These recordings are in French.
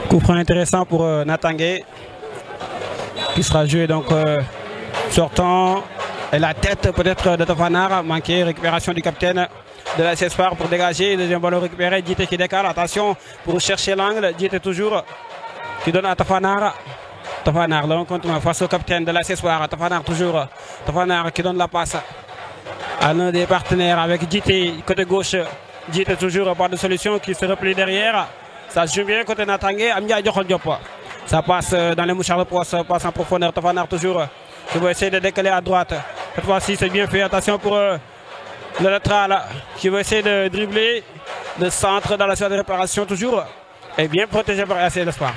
Coup franc intéressant pour Natangé qui sera joué donc sortant et la tête peut-être de Tafanar manqué, récupération du capitaine de la CSPAR pour dégager, deuxième ballon récupéré, Djité qui décale, attention pour chercher l'angle, Djité toujours qui donne à Tafanar. Tafanar, le continue face au capitaine de la CSPAR, Tafanar toujours, Tafanar qui donne la passe à l'un des partenaires avec Djité côté gauche, Djité toujours pas de solution qui se replie derrière. Ça joue bien côté Natangé, Amdia Djokhol Diop. Ça passe dans les mouchards de poisse, passe en profondeur. Tafanar toujours qui va essayer de décaler à droite. Cette fois-ci, c'est bien fait. Attention pour le latéral qui va essayer de dribbler. Le centre dans la salle de réparation toujours. Et bien protégé par AC Espoir.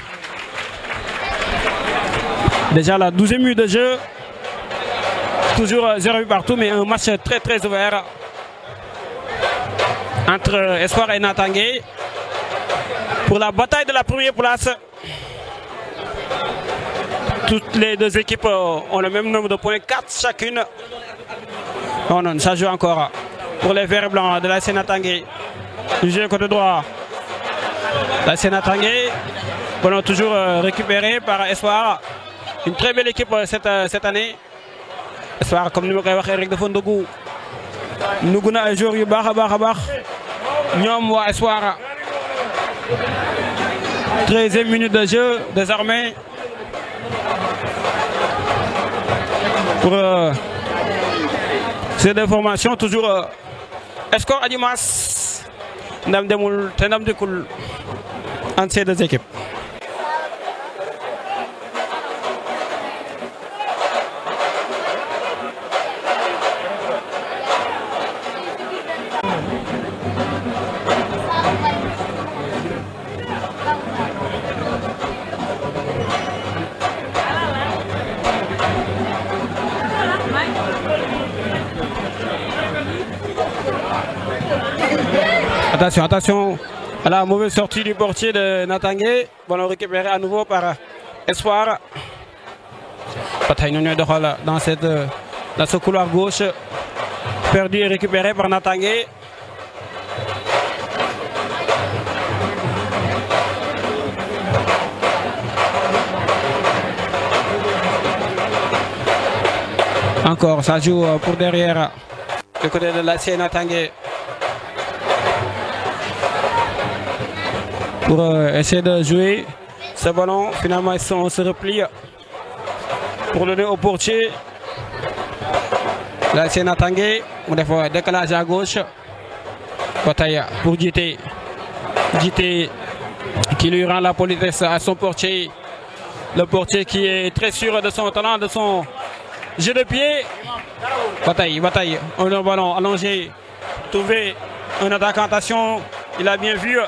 Déjà la 12e minute de jeu. Toujours 0 partout, mais un match très très ouvert entre Espoir et Natangé. Pour la bataille de la première place, toutes les deux équipes ont le même nombre de points, 4 chacune. Non, non, ça joue encore pour les verts et blancs de la Natangé. Du jeu côté droit, la Natangé. Ballon toujours récupéré par Espoir. Une très belle équipe cette année. Espoir, comme nous l'avons dit, Eric de Fondogu. Nous avons un joueur yu baax a baax. Ñoom waa Espoir. 13e minute de jeu désormais pour ces deux formations. Toujours score Adimas ndam demul te ndam dikul entre ces deux équipes. Attention, attention à la mauvaise sortie du portier de Natangé. Ballon récupéré à nouveau par Espoir. Bataille dans ce couloir gauche. Perdu et récupéré par Natangé. Encore, ça joue pour derrière le côté de la Natangé. Pour essayer de jouer ce ballon, finalement on se replie pour donner au portier. Là c'est Natangé, on fait décalage à gauche. Bataille pour Djité. Djité qui lui rend la politesse à son portier. Le portier qui est très sûr de son talent, de son jeu de pied. Bataille, bataille, un ballon allongé, trouver un attaquant, attention, il a bien vu.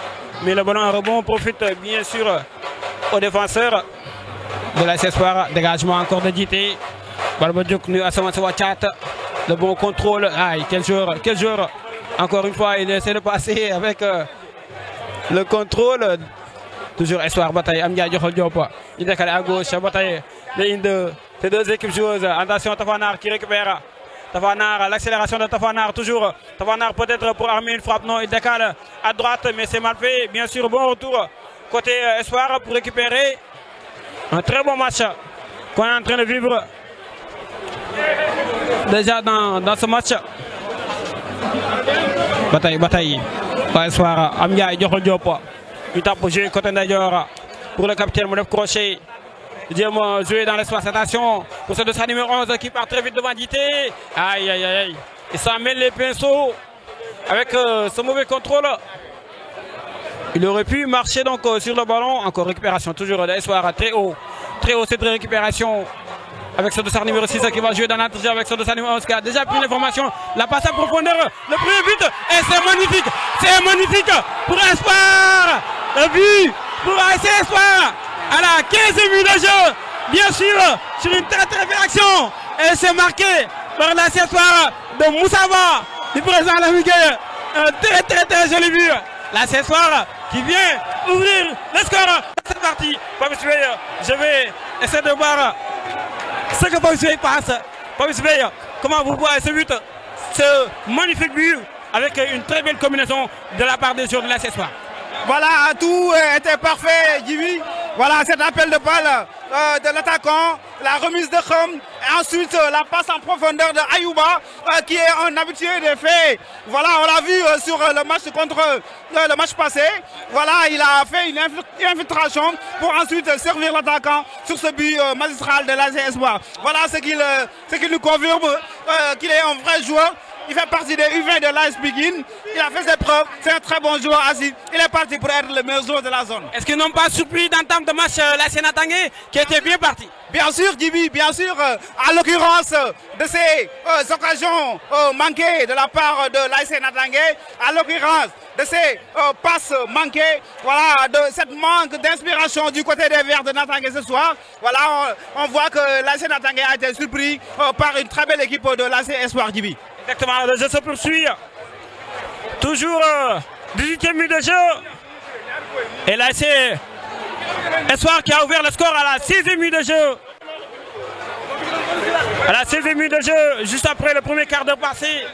Mais le ballon en rebond profite bien sûr au défenseur de la CSPAR. Dégagement encore de Djité. Balbadjouk nu Asamasawa Tchat. Le bon contrôle. Aïe, quel joueur. Encore une fois, il essaie de passer avec le contrôle. Toujours Espoir, bataille. Amdia Djokhol Diop. Il décale à gauche. Bataille. De ces deux équipes joueuses. Attention, Tafanar qui récupère. Tafanar, l'accélération de Tafanar, toujours. Tafanar peut-être pour armer une frappe. Non, il décale à droite, mais c'est mal fait. Bien sûr, bon retour côté Espoir pour récupérer. Un très bon match qu'on est en train de vivre déjà dans ce match. Bataille. Espoir, Amdia et Djokhol Diop. Il tape pour jouer côté d'ailleurs pour le capitaine Moulef Crochet. Deuxième joué dans l'espace, attention pour ce dossard numéro 11 qui part très vite devant Djité. Aïe. Il s'en mêle les pinceaux avec ce mauvais contrôle. Il aurait pu marcher donc sur le ballon. Encore récupération, toujours d'Espoir très haut cette récupération. Avec ce dossard numéro 6 qui va jouer dans l'entrée avec ce dossard numéro 11 qui a déjà pris l'information. La passe à profondeur, le premier but et c'est magnifique pour Espoir. Le but pour ASC Espoir à la 15e minute de jeu. Bien sûr, sur une très belle action. Et c'est marqué par l'ASC Espoir de Moussaba, du président Lamigué. Un très joli but. L'ASC Espoir qui vient ouvrir le score de cette partie. Papis Bey, je vais essayer de voir ce que Papis Bey passe. Papis Bey, comment vous voyez ce but? Ce magnifique but avec une très belle combinaison de la part des joueurs de l'ASC Espoir. Voilà, tout était parfait, Jimmy. Voilà, cet appel de balle de l'attaquant, la remise de Khom, et ensuite la passe en profondeur de Ayouba, qui est un habitué des faits. Voilà, on l'a vu sur le match contre le match passé. Voilà, il a fait une infiltration pour ensuite servir l'attaquant sur ce but magistral de l'ASC Espoir. Voilà ce qui nous confirme qu'il est un vrai joueur. Il fait partie des U20 de l'AS Pikine. Il a fait ses preuves. C'est un très bon joueur assis. Il est parti pour être le meilleur joueur de la zone. Est-ce qu'ils n'ont pas surpris d'entame de match l'ASC Natangé qui était bien parti? Bien sûr, Gibi, bien sûr. À l'occurrence de ces occasions manquées de la part de l'ASC Natangé, à l'occurrence de ces passes manquées, voilà, de cette manque d'inspiration du côté des Verts de Natangé ce soir. Voilà, on voit que l'ASC Natangé a été surpris par une très belle équipe de l'ASC Espoir, Gibi. Exactement, le jeu se poursuit. Toujours 18e minute de jeu. Et là, c'est Espoir qui a ouvert le score à la 6e minute de jeu. À la 6e minute de jeu, juste après le premier quart d'heure passé.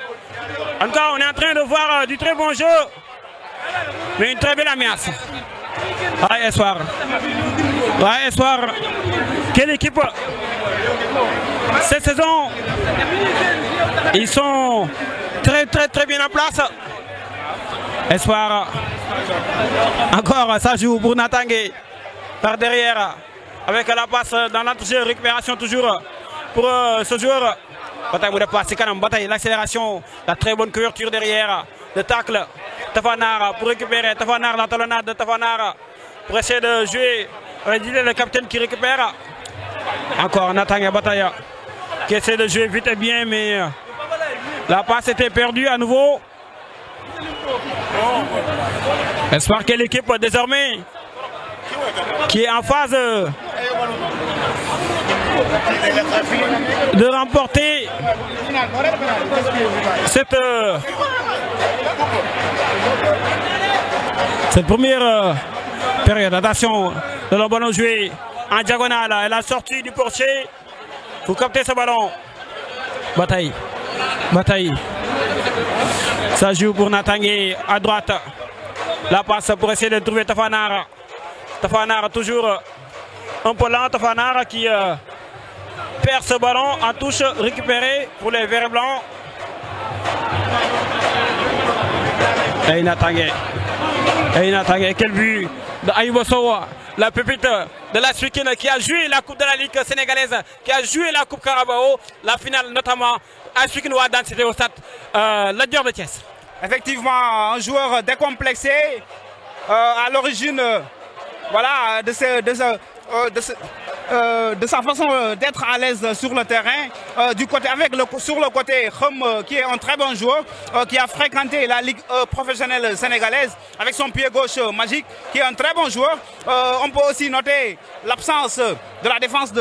En tout cas, on est en train de voir du très bon jeu. Mais une très belle ambiance. Ouais, Espoir. Ouais, Espoir. Quelle équipe cette saison. Ils sont très bien en place. Espoir. Encore, ça joue pour Natangé. Par derrière. Avec la passe dans l'entrejeu. Récupération toujours pour ce joueur. Bataille de passe, bataille, l'accélération. La très bonne couverture derrière. Le tacle. Tafanar pour récupérer. Tafanar, la talonnade de Tafanar. Pour essayer de jouer. Le capitaine qui récupère. Encore Natangé bataille. Qui essaie de jouer vite et bien, mais la passe était perdue à nouveau. Espoir que l'équipe désormais qui est en phase de remporter cette première période. Attention, le ballon joué en diagonale. Elle a sorti du portier. Vous captez ce ballon. Bataille. Ça joue pour Natangé à droite. La passe pour essayer de trouver Tafanar. Tafanar toujours un peu lent. Tafanar qui perd ce ballon en touche récupéré pour les verts et blancs. Et Natangé. Quel but de Ayouba Sowa. La pépite de la Pikine qui a joué la Coupe de la Ligue sénégalaise, qui a joué la Coupe Carabao, la finale notamment à Pikine Ouadan, c'était au stade Lat Dior de Thiès. Effectivement, un joueur décomplexé à l'origine voilà, de sa façon d'être à l'aise sur le terrain, sur le côté Khom qui est un très bon joueur, qui a fréquenté la Ligue professionnelle sénégalaise avec son pied gauche magique, qui est un très bon joueur. On peut aussi noter l'absence de la défense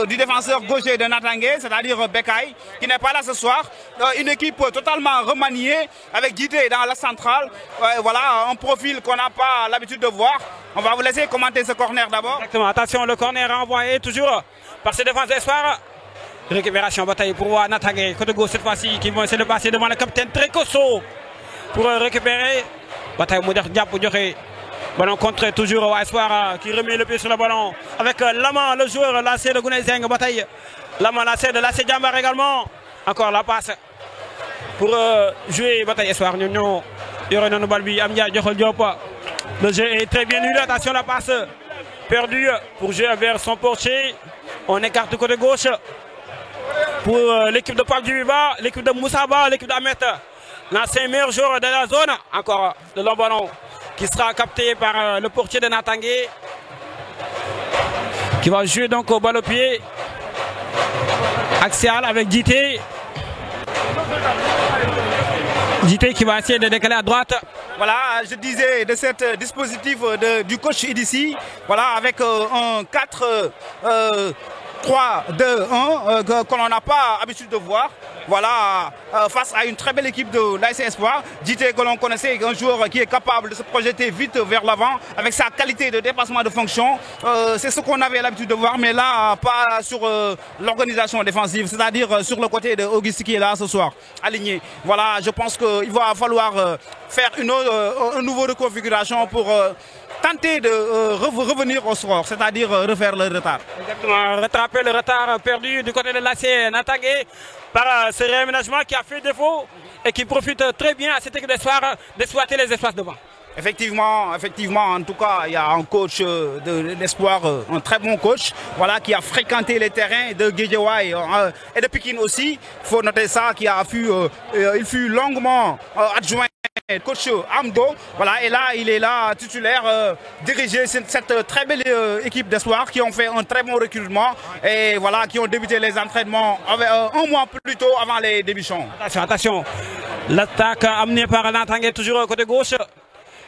du défenseur gaucher de Natangé, c'est-à-dire Bekay, qui n'est pas là ce soir. Une équipe totalement remaniée avec Guité dans la centrale. Voilà, un profil qu'on n'a pas l'habitude de voir. On va vous laisser commenter ce corner d'abord. Exactement, attention, le corner envoyé toujours par ses défenses d'Espoir. Récupération, bataille pour Natangé, côté gauche cette fois-ci, qui vont essayer de passer devant le capitaine très costaud pour récupérer. Bataille Mouder Diap pour durer. Ballon contré toujours au Espoir qui remet le pied sur le ballon avec Lama, le joueur lacé de Gounezeng. Bataille Lama lacé de Lassé Diambar également. Encore la passe pour jouer bataille Espoir. Nous Yoreno Balbi, Amdia Djokhol Diop. Le jeu est très bien nul. Attention, la passe perdue pour jouer vers son portier. On écarte du côté gauche pour l'équipe de Pape Djibiba, l'équipe de Moussaba, l'équipe d'Ahmet. L'ancien meilleur joueur de la zone. Encore le long ballon qui sera capté par le portier de Natangé, qui va jouer donc au balle au pied axial avec Djité qui va essayer de décaler à droite. voilà, je disais de ce dispositif du coach IDC, voilà, avec un 4-3-2-1 que l'on n'a pas l'habitude de voir. Voilà, face à une très belle équipe de l'AS Espoir. JT que l'on connaissait, un joueur qui est capable de se projeter vite vers l'avant avec sa qualité de dépassement de fonction. C'est ce qu'on avait l'habitude de voir, mais là, pas sur l'organisation défensive, c'est-à-dire sur le côté de Auguste qui est là ce soir, aligné. Voilà, je pense qu'il va falloir faire une nouvelle configuration pour tenter de revenir au score, c'est-à-dire refaire le retard. Exactement, rattraper le retard perdu du côté de l'AS Natangé par ce réaménagement qui a fait défaut et qui profite très bien à cette équipe d'exploiter les espaces devant. Effectivement, en tout cas, il y a un coach d'espoir, un très bon coach, voilà, qui a fréquenté les terrains de Guédiawaye et de Pikine aussi. Il faut noter ça, il fut longuement adjoint coach Amdo, voilà, et là il est là titulaire, diriger cette très belle équipe d'espoir qui ont fait un très bon recrutement et voilà, qui ont débuté les entraînements un mois plus tôt avant les débuts-champs. Attention, l'attaque amenée par Natangé toujours côté gauche.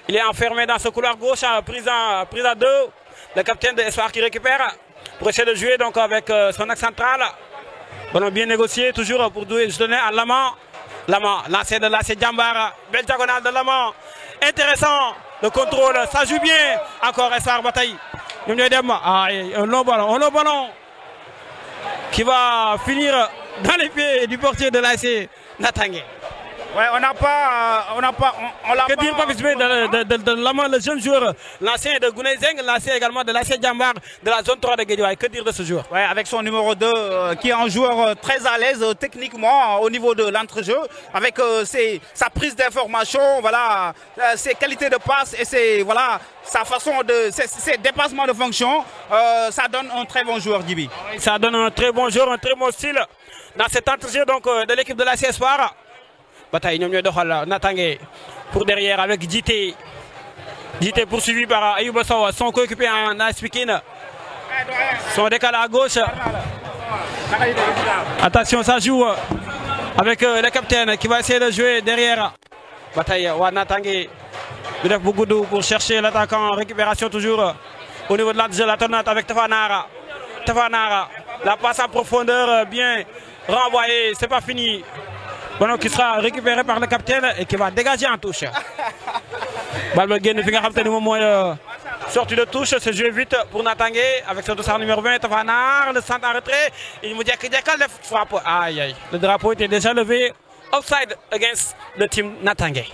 Il est enfermé dans ce couloir gauche, prise à deux. Le capitaine de Espoir qui récupère pour essayer de jouer donc avec son axe central. Ballon bien négocié, toujours pour donner à Laman. Laman, lancé de l'AS Djambar, belle diagonale de Laman. Intéressant, le contrôle, ça joue bien. Encore Espoir bataille. Un long ballon qui va finir dans les pieds du portier de l'AS Natangé. Ouais, on l'a pas. Que dire de Laman, le jeune joueur, l'ancien de Gounezeng, l'ancien également de l'AS Djambar de la zone 3 de Guédiawaye. Que dire de ce joueur? Ouais, avec son numéro 2, qui est un joueur très à l'aise techniquement au niveau de l'entrejeu, avec sa prise d'information, voilà, ses qualités de passe et voilà, sa façon ses dépassements de fonction, ça donne un très bon joueur, Djibi. Ça donne un très bon joueur, un très bon style dans cet entrejeu donc de l'équipe de l'AS Espoir. Bataille, nous avons Natangé pour derrière avec JT. JT poursuivi par Ayouba Sow, son coéquipier en AS Pikine. Son décalé à gauche. Attention, ça joue avec le capitaine qui va essayer de jouer derrière. Bataille, Natangé. Bougoudou pour chercher l'attaquant en récupération toujours au niveau de la tornade avec Tafanara. Tafanara, la passe en profondeur bien renvoyée, c'est pas fini. Ballon qui sera récupéré par le capitaine et qui va dégager en touche. Balle gagne fi nga xam tane mom moy sortie de touche, c'est joué vite pour Natangé avec son dossard numéro 20 Tafanar, le centre en retrait, il me dit que le frappe. Aïe aïe, le drapeau était déjà levé, offside against le team Natangé.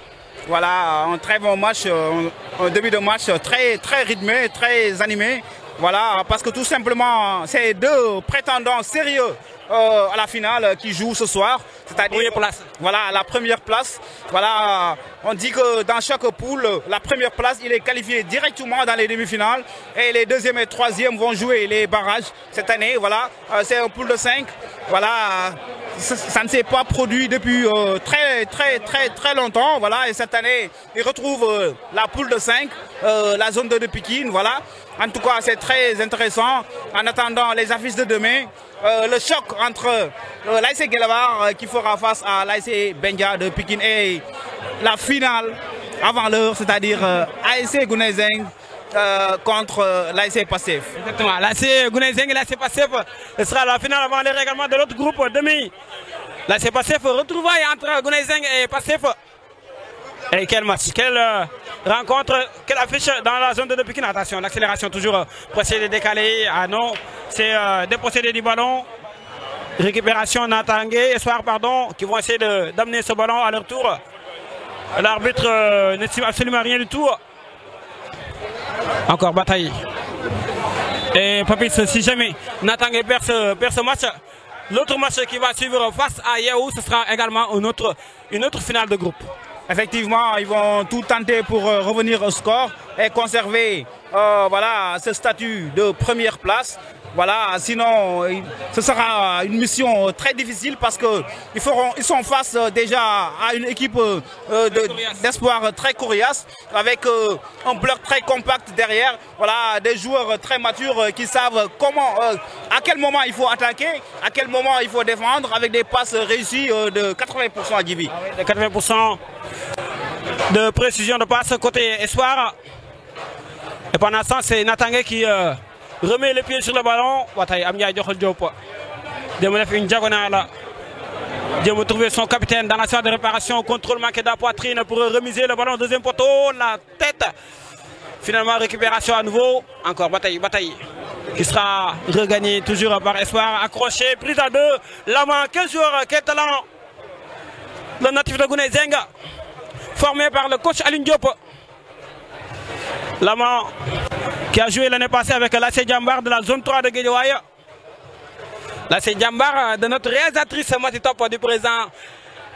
Voilà, un très bon match, un début de match très rythmé, très animé. Voilà, parce que tout simplement, c'est deux prétendants sérieux à la finale qui jouent ce soir. C'est-à-dire voilà, la première place. Voilà, on dit que dans chaque poule, la première place, il est qualifié directement dans les demi-finales. Et les deuxième et troisième vont jouer les barrages cette année. Voilà, c'est un pool de 5. Voilà, ça ne s'est pas produit depuis très longtemps. Voilà, et cette année, ils retrouvent la poule de 5, la zone 2 de Pikine. Voilà. En tout cas, c'est très intéressant. En attendant les affiches de demain, le choc entre l'AS Guelwaar qui fera face à l'AS Benja de Pikine et la finale avant l'heure, c'est-à-dire AS Gounezeng contre l'AS Pastef. Exactement, l'AS Gounezeng et l'AS Pastef, ce sera la finale avant l'heure également de l'autre groupe demi. L'AS Pastef retrouvaille entre Gounezeng et Pastef. Et quel match, quelle rencontre, quelle affiche dans la zone de Pikine. Attention, l'accélération toujours pour essayer de décaler. Ah non, c'est dépossédé du ballon. Récupération Natangé, Espoir pardon, qui vont essayer d'amener ce ballon à leur tour. L'arbitre n'estime absolument rien du tout. Encore bataille. Et Papis, si jamais Natangé perd ce match, l'autre match qui va suivre face à Yahoo, ce sera également une autre finale de groupe. Effectivement, ils vont tout tenter pour revenir au score et conserver voilà, ce statut de première place. Voilà, sinon, ce sera une mission très difficile parce qu'ils sont face déjà à une équipe d'espoir très coriace avec un bloc très compact derrière. Voilà, des joueurs très matures qui savent comment, à quel moment il faut attaquer, à quel moment il faut défendre avec des passes réussies de 80% à Djibi. De 80%. de précision de passe côté Espoir. Et pendant ce temps, c'est Natangé qui remet les pieds sur le ballon. Watay Amnia Djokhol Diop. Il fait une diagonale. Dieu va trouver son capitaine dans la salle de réparation. Contrôle manqué de la poitrine pour remiser le ballon. Deuxième poteau, la tête. Finalement, récupération à nouveau. Encore bataille qui sera regagnée toujours par Espoir. Accroché, prise à deux. La main, quel joueur, quel talent. Le natif de Gouné Zenga, formé par le coach Alun Diop. La main qui a joué l'année passée avec l'AC Djambar de la zone 3 de Guédiawaye. L'AC Djambar de notre réalisatrice Matitop du président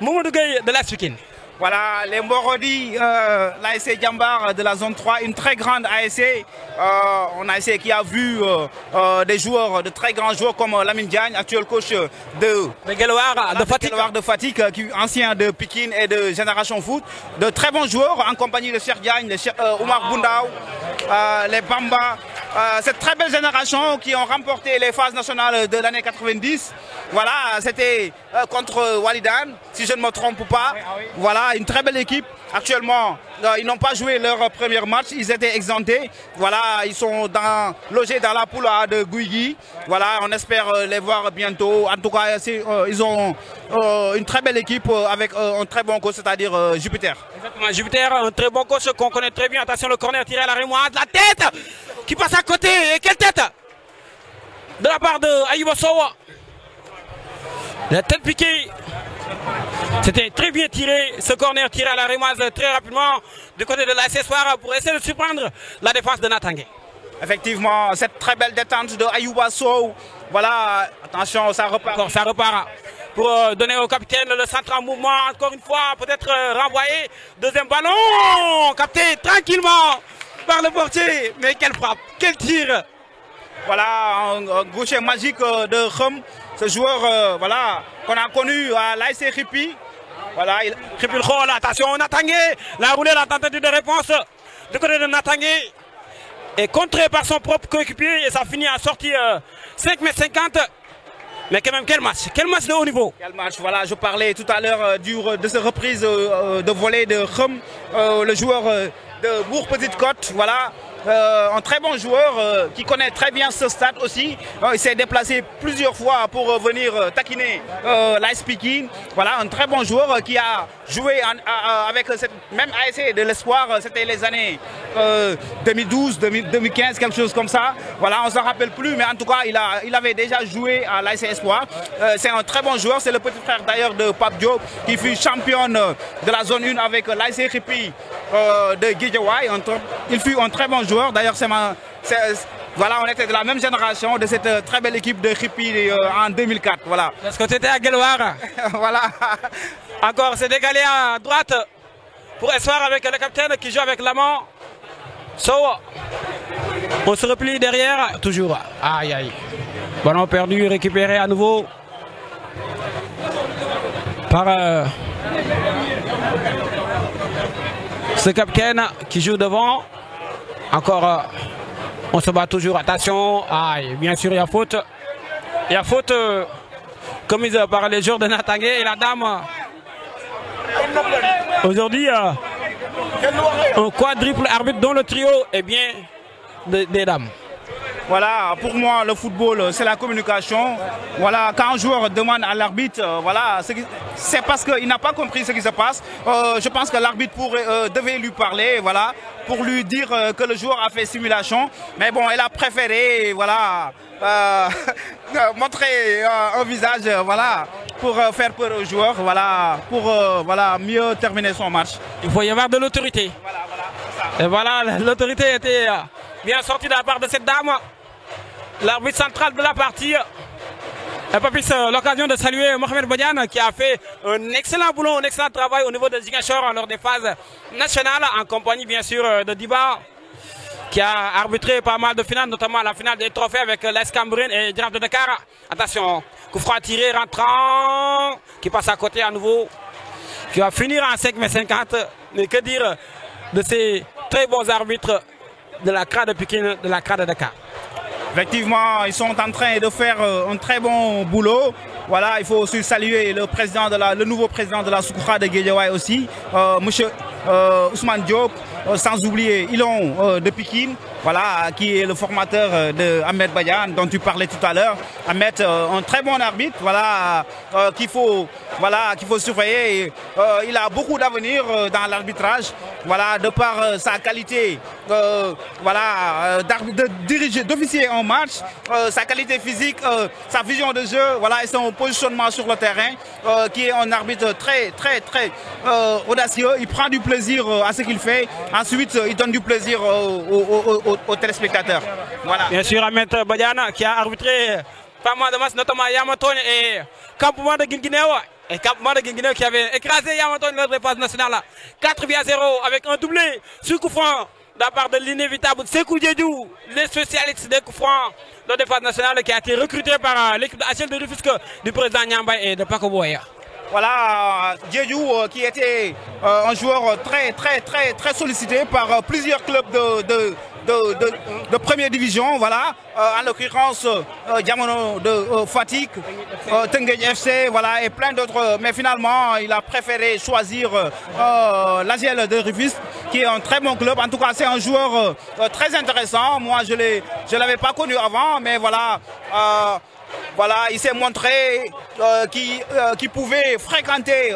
Mamadou Gueye de la Pikine. Voilà, les Morodi, l'ASC Djambar de la zone 3, une très grande ASC. On a essayé qui a vu des joueurs, de très grands joueurs comme Lamine Diagne, actuel coach de Guelwaar de Fatick, ancien de Pikine et de Génération Foot. De très bons joueurs en compagnie de Cheikh Diagne, de Oumar Boundaou, les Bamba. Cette très belle génération qui ont remporté les phases nationales de l'année 90. Voilà, c'était contre Walidan, si je ne me trompe pas. Voilà, une très belle équipe. Actuellement, ils n'ont pas joué leur premier match, ils étaient exemptés. Voilà, ils sont logés dans la poule de Guigui. Voilà, on espère les voir bientôt. En tout cas, ils ont une très belle équipe avec un très bon coach, c'est-à-dire Jupiter. Exactement, Jupiter, un très bon coach qu'on connaît très bien. Attention, le corner tiré à la rémoise, la tête qui passe à côté. Et quelle tête de la part de Ayuba Sowa. La tête piquée. C'était très bien tiré, ce corner tiré à la rémoise très rapidement du côté de l'AS Espoir pour essayer de surprendre la défense de Natangé. Effectivement, cette très belle détente de Ayuba Sow. Voilà, attention, ça repart. Encore, ça repart pour donner au capitaine le centre en mouvement. Encore une fois, peut-être renvoyé. Deuxième ballon, capté tranquillement par le portier. Mais quelle frappe, quel tir. Voilà, un gaucher magique de Khum. Ce joueur voilà, qu'on a connu à l'ASC Ripi. Voilà, Ripi le rôle, attention, Natangé. La roulée, la tentative de réponse du côté de Natangé est contré par son propre coéquipier et ça finit à sortir 5,50 m. Mais quand même, quel match de haut niveau. Quel match, voilà, je parlais tout à l'heure de cette reprise de volée de Khum, le joueur de Bourg-Petite-Côte, voilà. Un très bon joueur qui connaît très bien ce stade aussi. Il s'est déplacé plusieurs fois pour venir taquiner l'AS Pikine. Voilà, un très bon joueur qui a joué avec cette même ASC de l'Espoir. C'était les années 2012, 2015, quelque chose comme ça. Voilà, on ne s'en rappelle plus, mais en tout cas, il avait déjà joué à l'AS Espoir. C'est un très bon joueur. C'est le petit frère d'ailleurs de Pape Diop qui fut championne de la zone 1 avec l'AS Ripi de Guédiawaye. Il fut un très bon joueur. D'ailleurs, voilà, on était de la même génération de cette très belle équipe de Ripi en 2004. Voilà. Est-ce que tu étais à Guelwaar? Voilà. Encore, c'est décalé à droite pour Espoir avec le capitaine qui joue avec l'amant. On se replie derrière. Toujours. Aïe, aïe. Ballon perdu, récupéré à nouveau par ce capitaine qui joue devant. Encore, on se bat toujours. Attention. Aïe, bien sûr, il y a faute. Il y a faute commise par les joueurs de Natangé et la dame. Aujourd'hui, un quadruple arbitre dont le trio est bien des dames. Voilà, pour moi, le football, c'est la communication. Voilà, quand un joueur demande à l'arbitre, voilà, c'est parce qu'il n'a pas compris ce qui se passe. Je pense que l'arbitre devait lui parler, voilà, pour lui dire que le joueur a fait simulation. Mais bon, elle a préféré, voilà, montrer un visage, voilà, pour faire peur au joueur, voilà, pour voilà, mieux terminer son match. Il faut y avoir de l'autorité. Voilà, c'est ça. Et voilà, l'autorité était bien sortie de la part de cette dame. L'arbitre central de la partie. Et pas plus l'occasion de saluer Mohamed Bodian qui a fait un excellent boulot, un excellent travail au niveau de Ziguinchor lors des phases nationales, en compagnie bien sûr de Diba, qui a arbitré pas mal de finales, notamment la finale des trophées avec l'AS Cambérène et Giraffe de Dakar. Attention, coup franc tiré, rentrant, qui passe à côté à nouveau, qui va finir en 5,50 m. Mais que dire de ces très bons arbitres de la CRA de Pikine, de la CRA de Dakar. Effectivement, ils sont en train de faire un très bon boulot. Voilà, il faut aussi saluer le nouveau président de la Soukra de Guédiawaye aussi, monsieur Ousmane Diop, sans oublier Ilon de Pikine, voilà, qui est le formateur de Ahmed Badian, dont tu parlais tout à l'heure. Ahmed, un très bon arbitre, voilà, qu'il faut surveiller. Et, il a beaucoup d'avenir dans l'arbitrage, voilà, de par sa qualité, voilà, de diriger, d'officier en match, sa qualité physique, sa vision de jeu, voilà, et son positionnement sur le terrain, qui est un arbitre très audacieux. Il prend du plaisir à ce qu'il fait. Ensuite, il donne du plaisir aux téléspectateurs. Voilà. Bien sûr, Ahmed Badiana qui a arbitré pas mal de matchs, notamment Yamatone et Campement de Guinguinéo. Et Campement de Guinguinéo qui avait écrasé Yamatone lors de la phase nationale. 4-0 avec un doublé sur coup franc de la part de l'inévitable Sekou Diédou, les spécialistes des coups francs de la phase nationale qui a été recruté par l'équipe de HL de Rufisque du président Nyamba et de Paco Boya. Voilà, Diédou qui était un joueur très sollicité par plusieurs clubs de première division, voilà, en l'occurrence Diamono de Fatick, Tenguej FC, voilà, et plein d'autres, mais finalement il a préféré choisir l'AGL de Rufisque, qui est un très bon club. En tout cas, c'est un joueur très intéressant. Moi, je l'avais pas connu avant, mais voilà. Voilà, il s'est montré qu'il pouvait fréquenter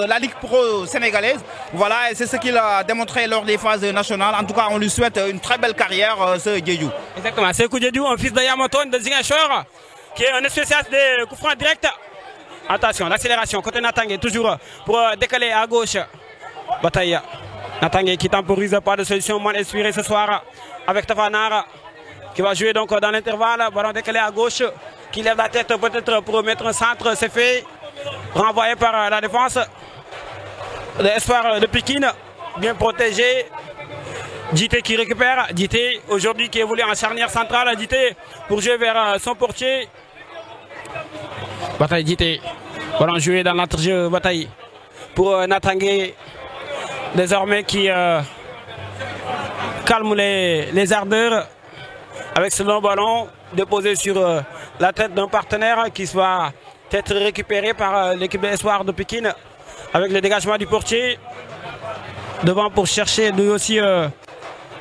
la Ligue Pro sénégalaise. Voilà, et c'est ce qu'il a démontré lors des phases nationales. En tout cas, on lui souhaite une très belle carrière, ce Diédou. Exactement, Sekou Diédou, un fils de Yamatone de Ziguinchor, qui est un spécialiste des coups francs directs. Attention, l'accélération, côté Natangé, toujours pour décaler à gauche. Bataille. Natangé qui temporise, pas de solution mal inspirée ce soir avec Tafanara, qui va jouer donc dans l'intervalle. Ballon décalé à gauche, qui lève la tête peut-être pour mettre un centre, c'est fait. Renvoyé par la défense. L'espoir de Pikine, bien protégé. Djité qui récupère. Djité aujourd'hui qui évolue en charnière centrale. Djité pour jouer vers son portier. Bataille Djité. Ballon joué dans l'entrejeu. Bataille pour Natangé. Désormais qui calme les ardeurs avec ce long ballon déposé sur la tête d'un partenaire qui va être récupéré par l'équipe d'espoir de Pikine avec le dégagement du portier devant pour chercher lui aussi un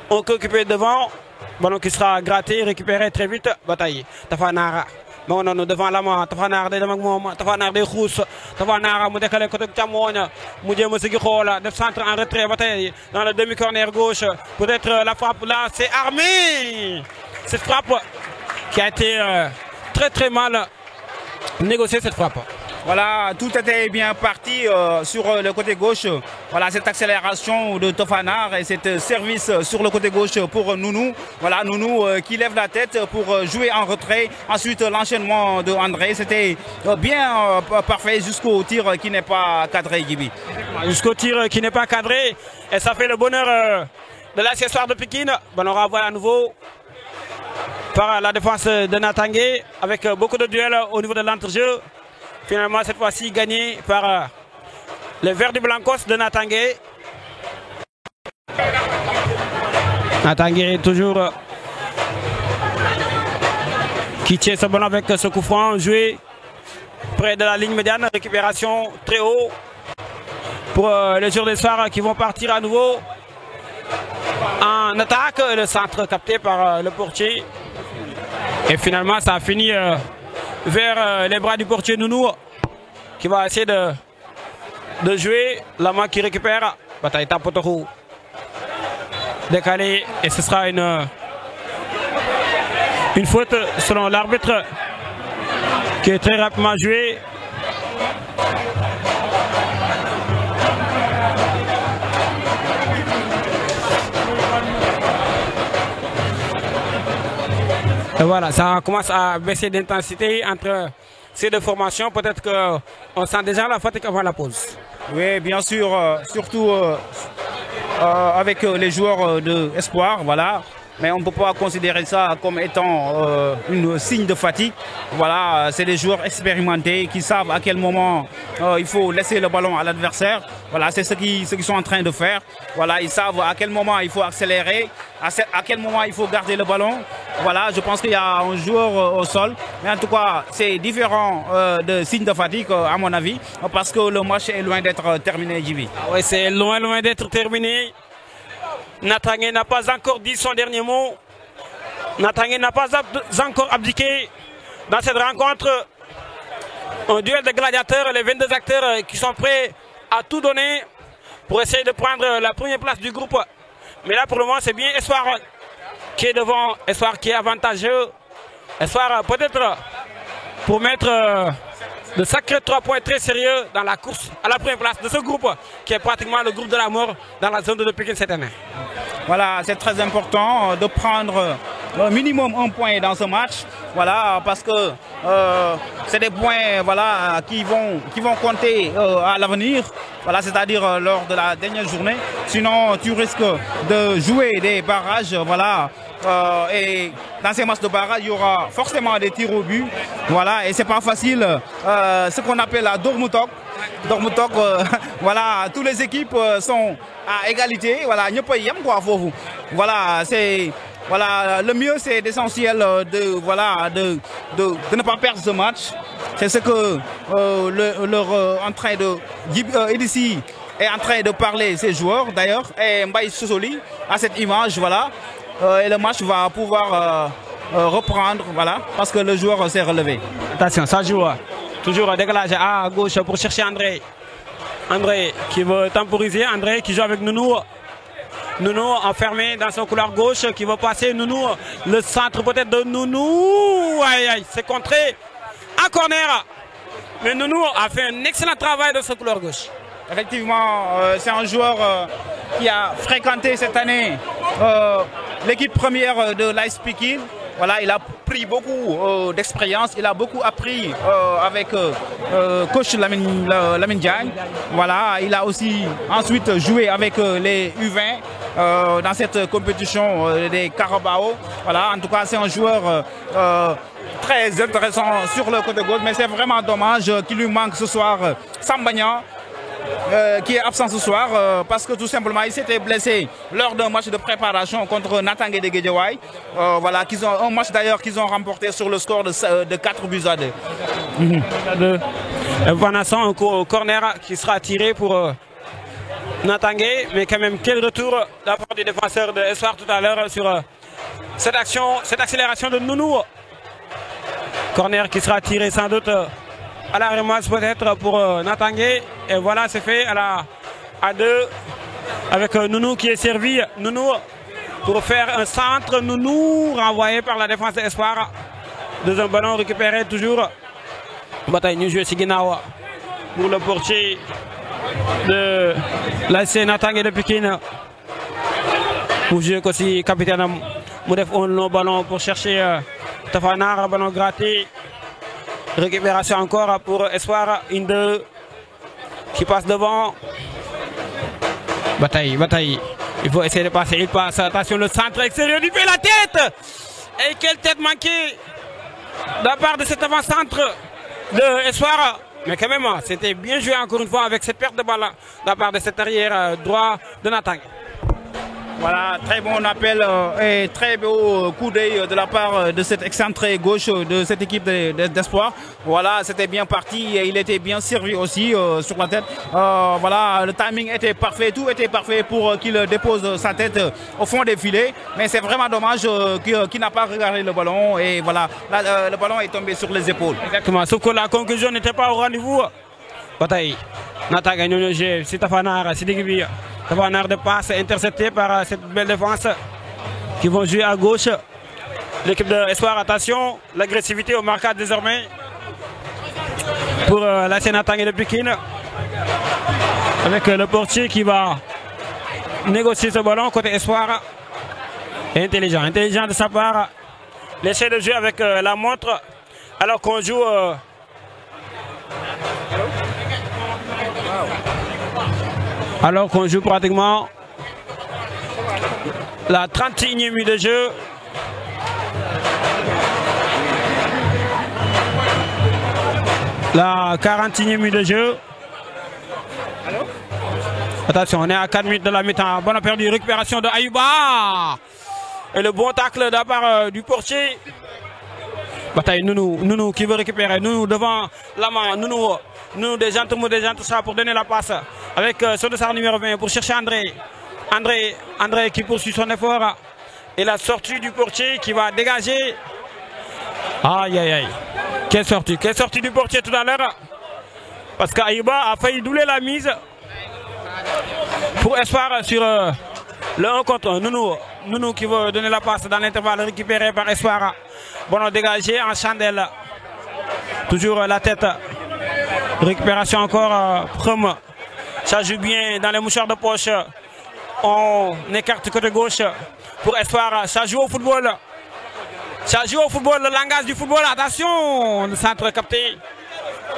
occupé devant. Ballon qui sera gratté, récupéré très vite. Bataille Tafanara. Non, devant la main, Tafanara de Rousse, Tafanara, mu décalé côté Camogne, mu jéem a sigi xoola, def centre en retrait, bataille dans le demi-corner gauche. Peut-être la frappe là, c'est armé. Cette frappe qui a été très mal négociée, cette frappe. Voilà, tout était bien parti sur le côté gauche. Voilà, cette accélération de Tofanar et cet service sur le côté gauche pour Nounou. Voilà, Nounou qui lève la tête pour jouer en retrait. Ensuite, l'enchaînement de André, c'était bien parfait jusqu'au tir qui n'est pas cadré, Gibi. Jusqu'au tir qui n'est pas cadré. Et ça fait le bonheur de l'accessoire de Pikine. Bon, on renvoie à nouveau par la défense de Natangé avec beaucoup de duels au niveau de l'entrejeu. Finalement, cette fois-ci, gagné par les Verts du Blancos de Natangé. Natangé toujours qui tient ce ballon avec ce coup franc joué près de la ligne médiane. Récupération très haut pour les joueurs des soirs qui vont partir à nouveau en attaque. Le centre capté par le portier. Et finalement, ça a fini vers les bras du portier Nounou qui va essayer de jouer. La main qui récupère. Bataille Tapotorou. Décalé. Et ce sera une faute selon l'arbitre qui est très rapidement joué. Et voilà, ça commence à baisser d'intensité entre ces deux formations. Peut-être qu'on sent déjà la fatigue avant la pause. Oui, bien sûr, surtout avec les joueurs de espoir, voilà. Mais on ne peut pas considérer ça comme étant un signe de fatigue. Voilà, c'est des joueurs expérimentés qui savent à quel moment il faut laisser le ballon à l'adversaire. Voilà, c'est ce qu'ils sont en train de faire. Voilà, ils savent à quel moment il faut accélérer, à quel moment il faut garder le ballon. Voilà, je pense qu'il y a un joueur au sol. Mais en tout cas, c'est différent de signes de fatigue, à mon avis, parce que le match est loin d'être terminé, JB. Oui, c'est loin d'être terminé. Natangé n'a pas encore dit son dernier mot. Natangé n'a pas encore abdiqué dans cette rencontre. Un duel de gladiateurs, les 22 acteurs qui sont prêts à tout donner pour essayer de prendre la première place du groupe. Mais là, pour le moment, c'est bien Espoir qui est devant, Espoir qui est avantageux. Espoir peut-être pour mettre de sacrés 3 points très sérieux dans la course à la première place de ce groupe qui est pratiquement le groupe de la mort dans la zone de Pékin cette année. Voilà, c'est très important de prendre minimum 1 point dans ce match. Voilà, parce que c'est des points voilà, qui vont compter à l'avenir. Voilà, c'est-à-dire lors de la dernière journée. Sinon, tu risques de jouer des barrages. Voilà. Et dans ces matchs de barrage, il y aura forcément des tirs au but. Voilà, et c'est pas facile. Ce qu'on appelle la Dormutok. Dormutok, voilà, toutes les équipes sont à égalité. Voilà, voilà, c'est voilà, le mieux c'est l'essentiel de ne pas perdre ce match. C'est ce que en train de EDC est en train de parler ses joueurs d'ailleurs et Mbaye Sosoli à cette image, voilà. Et le match va pouvoir reprendre, voilà, parce que le joueur s'est relevé. Attention, ça joue. Toujours décalage à gauche pour chercher André. André qui veut temporiser. André qui joue avec Nounou. Nounou enfermé dans son couloir gauche qui va passer. Nounou, le centre peut-être de Nounou. Aïe aïe, c'est contré en corner. Mais Nounou a fait un excellent travail de ce couloir gauche. Effectivement, c'est un joueur qui a fréquenté cette année l'équipe première de l'Ice Peking. Voilà, il a pris beaucoup d'expérience, il a beaucoup appris avec coach Lamine Diagne. Voilà, il a aussi ensuite joué avec les U20 dans cette compétition des Carabao. Voilà, en tout cas, c'est un joueur très intéressant sur le côté gauche, mais c'est vraiment dommage qu'il lui manque ce soir Sambagna. Qui est absent ce soir parce que tout simplement il s'était blessé lors d'un match de préparation contre Natangé de Guédiawaye. Voilà, un match d'ailleurs qu'ils ont remporté sur le score de 4 buts à 2. Vanasson, un corner qui sera tiré pour Natangé, mais quand même quel retour de la part du défenseur de Espoir tout à l'heure sur cette action, cette accélération de Nounou. Corner qui sera tiré sans doute à la remise peut-être pour Natangé. Et voilà, c'est fait à 2 avec Nounou qui est servi. Nounou pour faire un centre. Nounou renvoyé par la défense d'Espoir. Deuxième ballon récupéré toujours. Bataille nous jouer Siginawa pour le portier de l'AC Natangé de Pékin. Pour jouer aussi capitaine Moudef un long ballon pour chercher Tafanar, ballon gratté. Récupération encore pour Espoir, une 2 qui passe devant. Bataille. Il faut essayer de passer. Il passe. Attention, le centre extérieur du pied, la tête. Et quelle tête manquée de la part de cet avant-centre de Espoir. Mais quand même, c'était bien joué encore une fois avec cette perte de balle de la part de cet arrière droit de Natangé. Voilà, très bon appel et très beau coup d'œil de la part de cet excentré gauche de cette équipe d'Espoir. Voilà, c'était bien parti et il était bien servi aussi sur la tête. Voilà, le timing était parfait, tout était parfait pour qu'il dépose sa tête au fond des filets. Mais c'est vraiment dommage qu'il n'a pas regardé le ballon et voilà, le ballon est tombé sur les épaules. Exactement, sauf que la conclusion n'était pas au rendez-vous. Bataille, Natangé, c'est Tafanar, c'est Digbi. Tafanar de passe intercepté par cette belle défense qui vont jouer à gauche. L'équipe d'Espoir, attention, l'agressivité au marquage désormais pour l'AC Natangé de Pékin. Avec le portier qui va négocier ce ballon côté Espoir. Intelligent de sa part. L'essai de jouer avec la montre alors qu'on joue. Alors qu'on joue pratiquement la 31e minute de jeu. La 41e minute de jeu. Attention, on est à 4 minutes de la mi-temps. Bonne perdu, récupération de Ayouba. Et le bon tacle de la part du portier. Bataille, Nounou qui veut récupérer. Nounou devant la main. Nounou des gens ça pour donner la passe. Avec son dossard numéro 20 pour chercher André. André qui poursuit son effort. Et la sortie du portier qui va dégager. Aïe aïe aïe. Quelle sortie du portier tout à l'heure. Parce qu'Aïba a failli doubler la mise. Pour Espoir sur le 1 contre 1. Nounou qui veut donner la passe dans l'intervalle récupéré par Espoir. Bon, dégagé en chandelle. Toujours la tête. Récupération encore. Prom. Ça joue bien dans les mouchoirs de poche. On écarte côté gauche pour Espoir. Ça joue au football. Le langage du football. Attention, le centre capté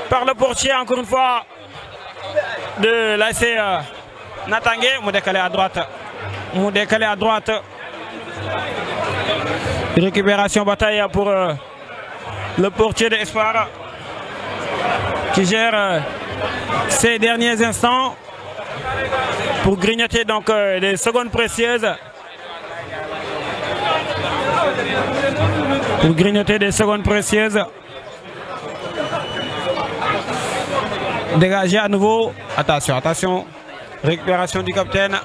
par le portier encore une fois de l'AC Natangé. Mou décalé à droite. Récupération bataille pour le portier de Espoir qui gère ces derniers instants pour grignoter donc des secondes précieuses. Dégagé à nouveau. Attention. Récupération du capitaine.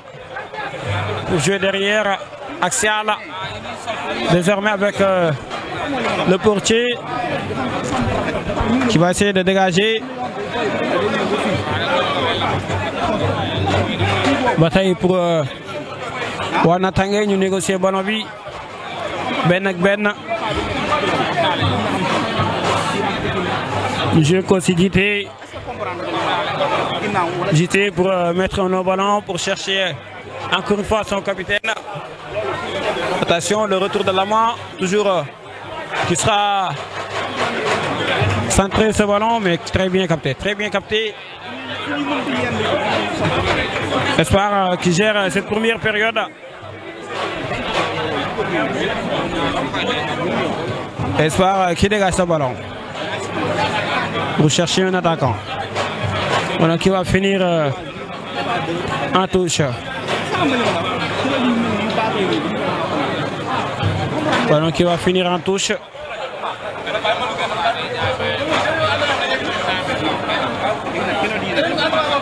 Pour jouer derrière. Axial. Désormais avec le portier qui va essayer de dégager. Bataille pour Wanatangé. Nous négocions ballon bi. Ben. Je considère JT pour mettre un ballon pour chercher encore une fois son capitaine. Attention, le retour de la main, toujours qui sera centré ce ballon, mais très bien capté. Espoir qui gère cette première période. Espoir qui dégage ce ballon pour chercher un attaquant. Voilà qui va finir en touche. Voilà qui va finir en touche.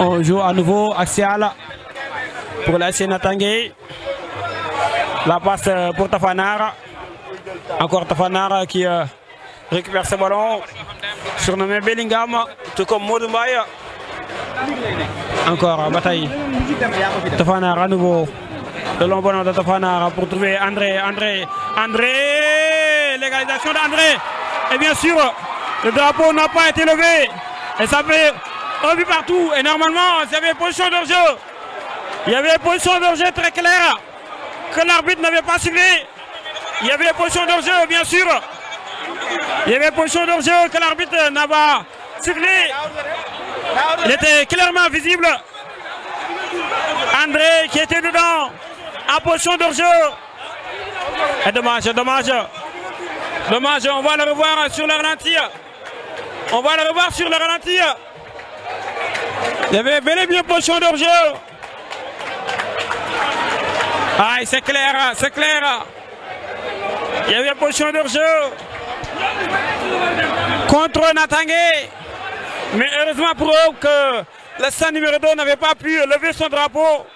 On joue à nouveau axial pour l'AC Natangé. La passe pour Tafanara. Encore Tafanara qui récupère ce ballon. Surnommé Bellingham, tout comme Modoumaï. Encore bataille. Tafanara à nouveau. Le long ballon de Tafanara pour trouver André. L'égalisation d'André. Et bien sûr, le drapeau n'a pas été levé. Et ça fait un but partout. Et normalement, il y avait position de jeu. Il y avait position de jeu très claire que l'arbitre n'avait pas sifflé. Il y avait position de jeu, bien sûr. Il y avait position de jeu que l'arbitre n'a pas sifflé. Il était clairement visible. André qui était dedans en position de jeu. Et dommage. On va le revoir sur le ralenti. Il y avait bel et bien position de jeu. Aïe, c'est clair. Il y avait position de jeu contre Natangé. Mais heureusement pour eux que le stand numéro 2 n'avait pas pu lever son drapeau.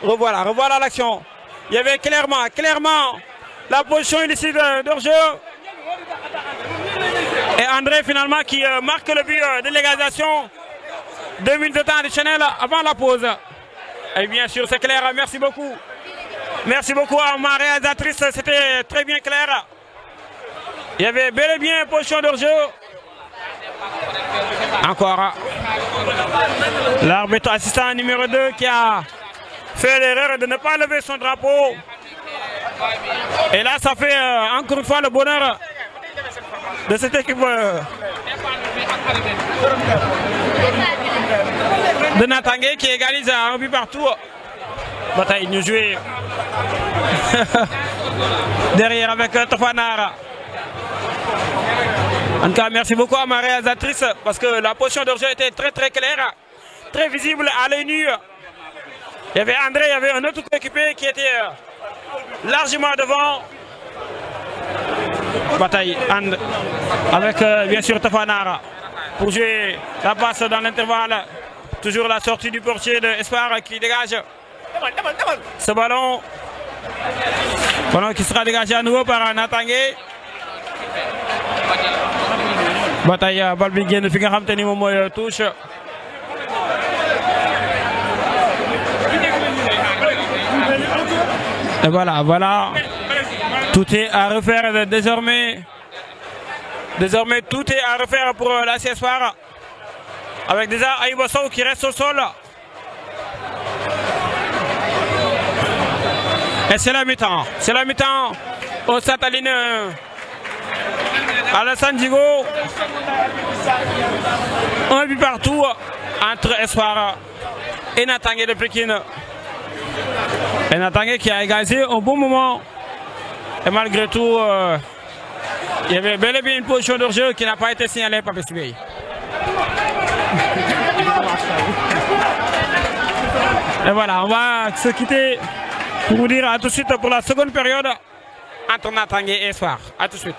Revoilà l'action. Il y avait clairement la position illicite de jeu. Et André finalement qui marque le but de l'égalisation. 2 minutes de temps additionnel avant la pause. Et bien sûr c'est clair, merci beaucoup. Merci beaucoup à ma réalisatrice, c'était très bien clair. Il y avait bel et bien position de jeu. Encore l'arbitre assistant numéro 2 qui a fait l'erreur de ne pas lever son drapeau. Et là ça fait encore une fois le bonheur de cette équipe de Natangé qui égalise un but partout. Bataille nous jouer derrière avec Tafanara. En tout cas, merci beaucoup à ma réalisatrice parce que la position de jeu était très claire, très visible à l'œil nu. Il y avait André, il y avait un autre coéquipier qui était largement devant. Bataille and avec bien sûr Tafanara pour jouer la passe dans l'intervalle. Toujours la sortie du portier de Espoir qui dégage ce ballon. Ballon qui sera dégagé à nouveau par Natangé. Bataille bal bi génn fi nga xam te ni moom mooy touche. Et voilà. Tout est à refaire désormais. Désormais, tout est à refaire pour la CSFAR. Avec déjà Ayouba Sow qui reste au sol. Et c'est la mi-temps. C'est la mi-temps au Sataline. Alassane Djigo. Un but partout entre Espoir et Natangé de Pékin. Et Natangé qui a égalisé au bon moment. Et malgré tout, il y avait bel et bien une position de jeu qui n'a pas été signalée par PSB. Et voilà, on va se quitter pour vous dire à tout de suite pour la seconde période entre Natangé et Espoir. À tout de suite.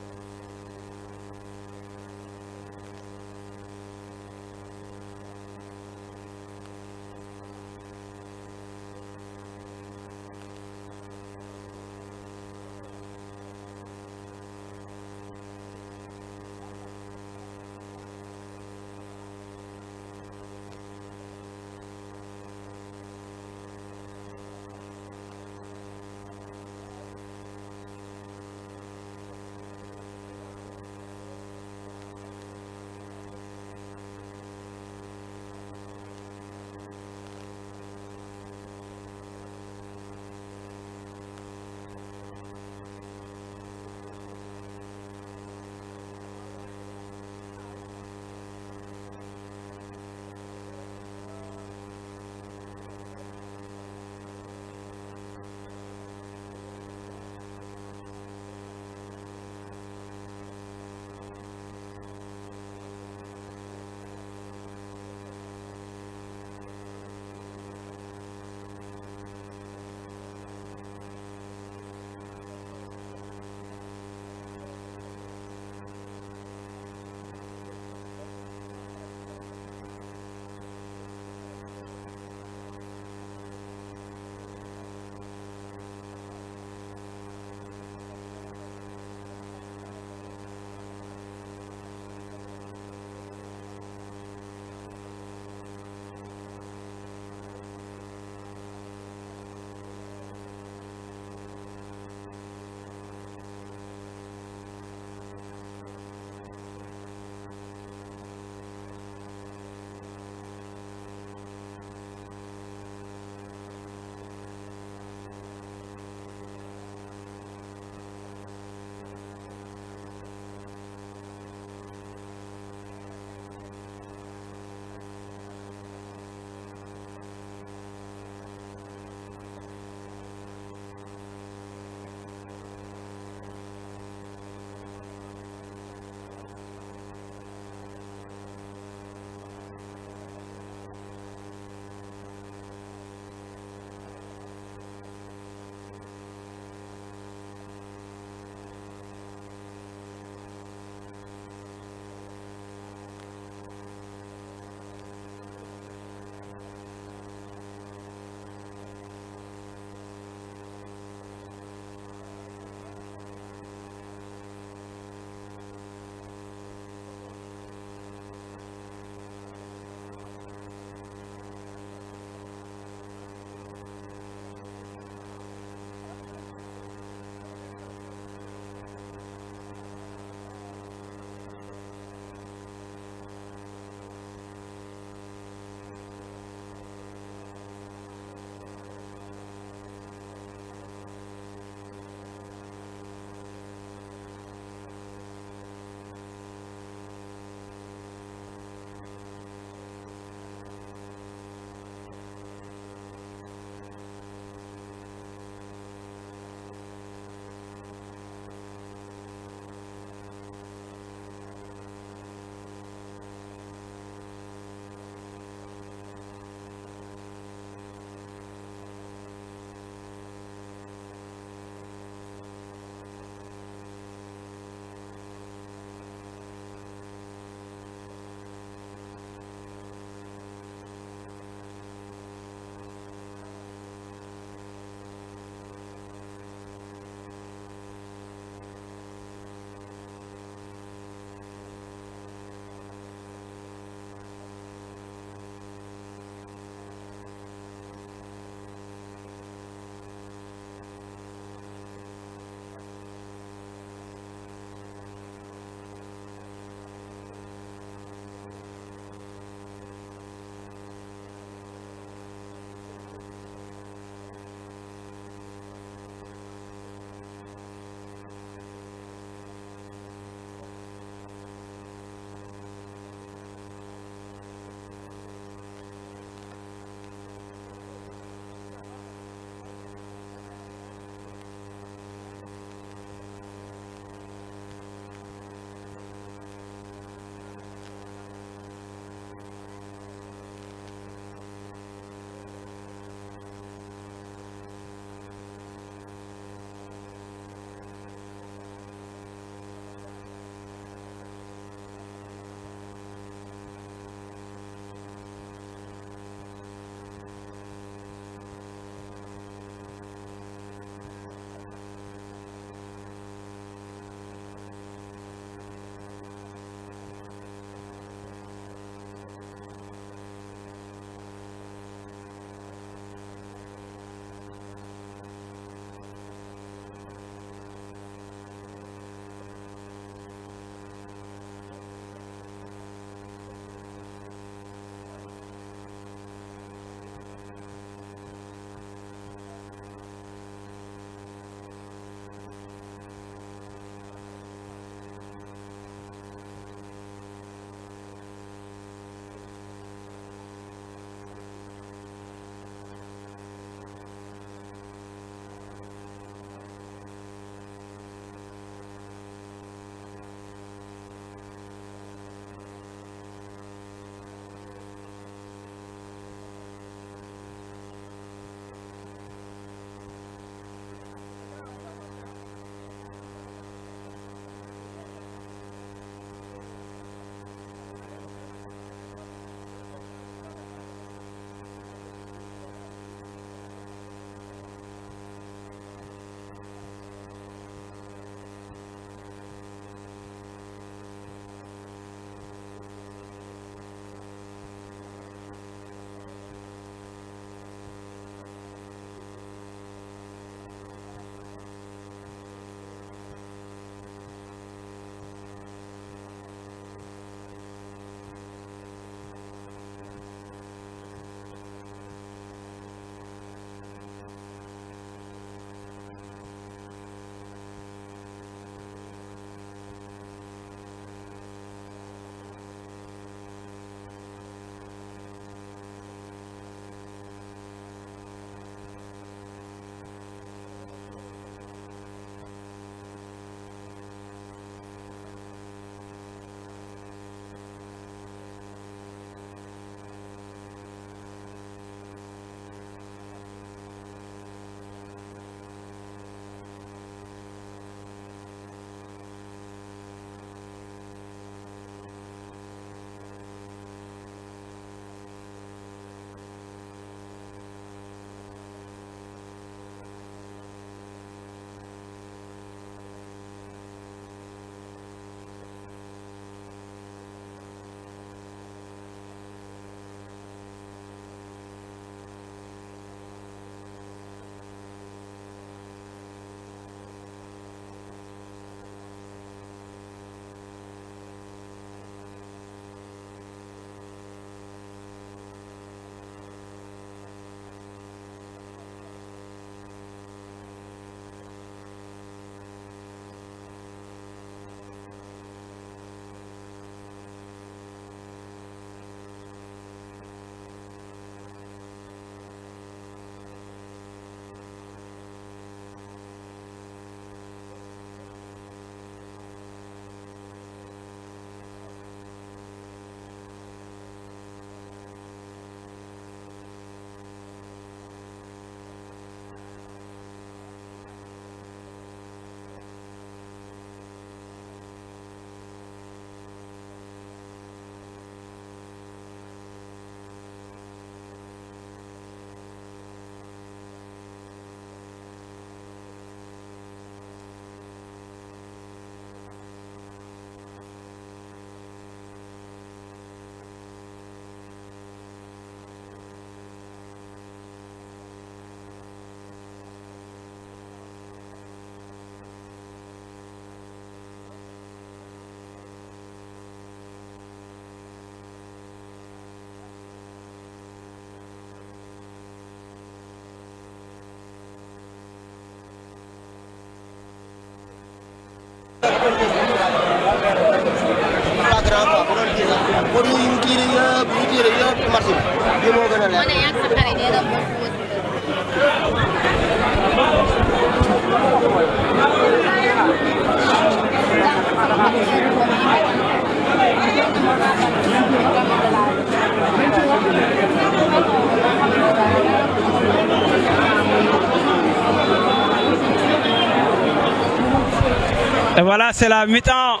Et voilà, c'est la mi-temps.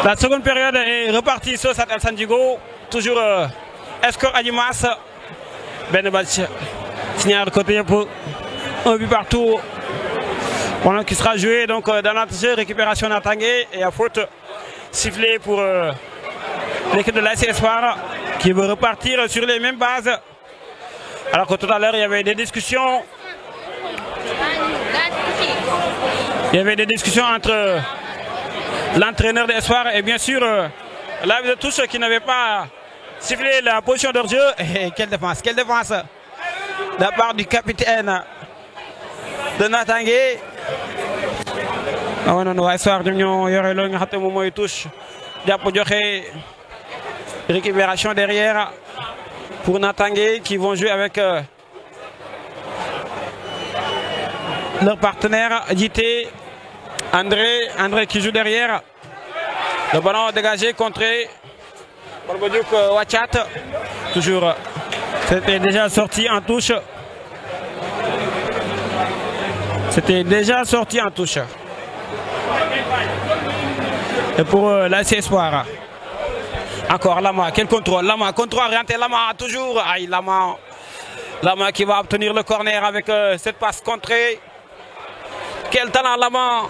La seconde période est repartie sur Stade Alassane Djigo. Toujours Escort Adimas. Ben match signé de côté pour un but partout. Pendant qui sera joué donc dans notre jeu, récupération Natangé et à faute sifflé pour l'équipe de l'AS Espoir qui veut repartir sur les mêmes bases. Alors que tout à l'heure il y avait des discussions. Il y avait des discussions entre l'entraîneur d'Espoir et bien sûr l'arbitre de touche qui n'avait pas sifflé la position de jeu. Et quelle défense de la part du capitaine de Natangé. Espoir du ñoo yore loolu nga xam te moom mooy touche jàpp joxe récupération derrière pour Natangé qui vont jouer avec leur partenaire JT André qui joue derrière. Le ballon dégagé contré par Bodjouk Wachat. Toujours, c'était déjà sorti en touche. C'était déjà sorti en touche. Et pour l'AS Espoir. Encore Lama, quel contrôle? Lama, contrôle orienté, Lama toujours. Aïe, Lama qui va obtenir le corner avec cette passe contrée. Quel talent Lama.